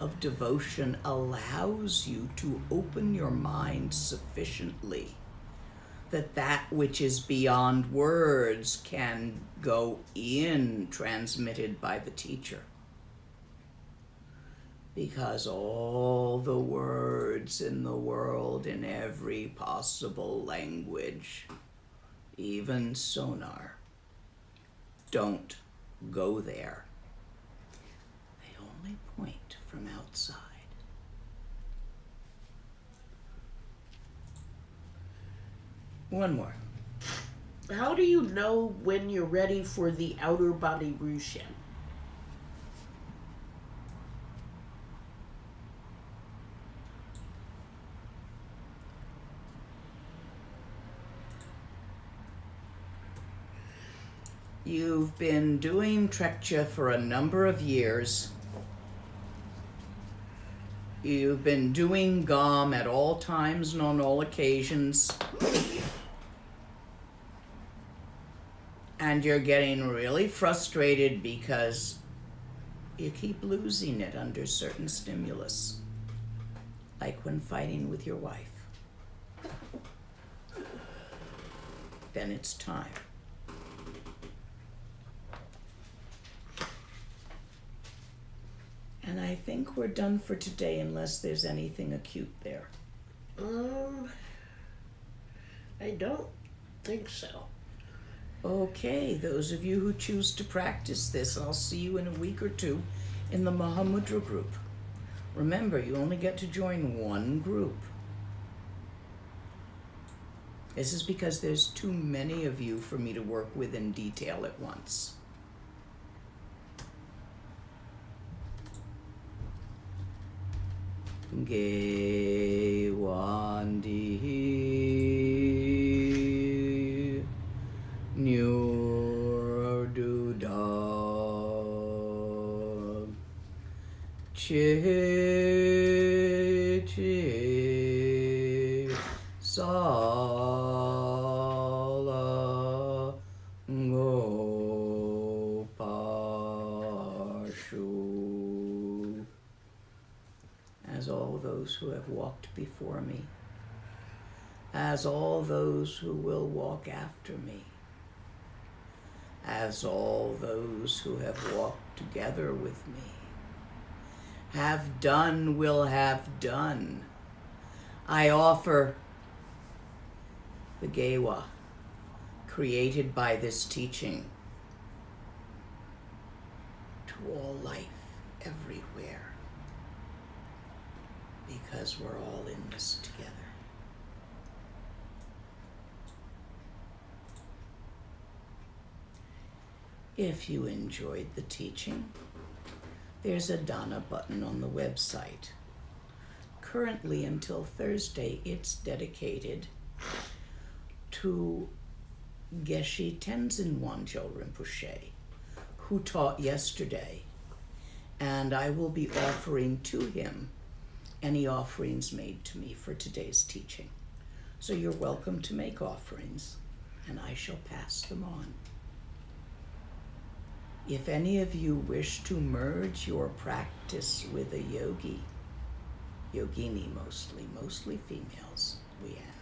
B: of devotion allows you to open your mind sufficiently that that which is beyond words can go in, transmitted by the teacher. Because all the words in the world in every possible language, even sonar, don't go there. They only point from outside. One more.
A: How do you know when you're ready for the outer body Rushen?
B: You've been doing Trekcha for a number of years. You've been doing GOM at all times and on all occasions. And you're getting really frustrated because You keep losing it under certain stimulus, like when fighting with your wife. Then it's time. And I think we're done for today unless there's anything acute there.
A: I don't think so.
B: Okay, those of you who choose to practice this, I'll see you in a week or two in the Mahamudra group. Remember, you only get to join one group. This is because there's too many of you for me to work with in detail at once. Ge wandi nyur du dog che che sala go pashu. As all those who have walked before me, as all those who will walk after me, as all those who have walked together with me, have done, will have done, I offer the Gewa created by this teaching to all life everywhere. Because we're all in this together. If you enjoyed the teaching, there's a Dana button on the website. Currently, until Thursday, it's dedicated to Geshe Tenzin Wangyal Rinpoche, who taught yesterday, and I will be offering to him any offerings made to me for today's teaching. So you're welcome to make offerings, and I shall pass them on. If any of you wish to merge your practice with a yogi, yogini mostly females we have,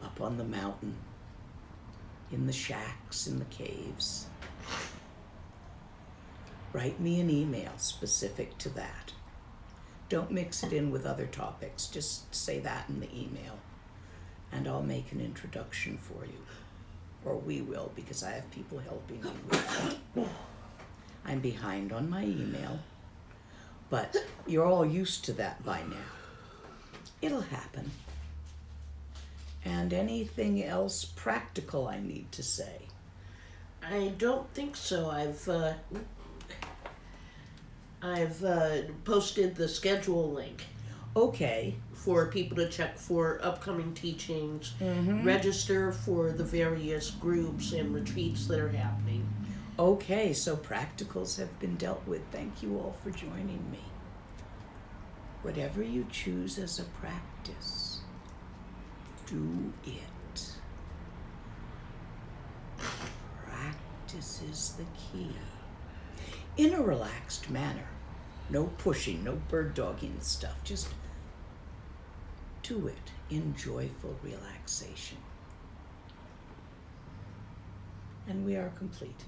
B: up on the mountain, in the shacks, in the caves, write me an email specific to that. Don't mix it in with other topics. Just say that in the email, and I'll make an introduction for you. Or we will, because I have people helping me with that. I'm behind on my email, but you're all used to that by now. It'll happen. And anything else practical I need to say?
A: I don't think so. I've posted the schedule link
B: Okay.
A: for people to check for upcoming teachings, register for the various groups and retreats that are happening.
B: Okay, so practicals have been dealt with. Thank you all for joining me. Whatever you choose as a practice, do it. Practice is the key. In a relaxed manner. No pushing, no bird dogging stuff. Just do it in joyful relaxation. And we are complete.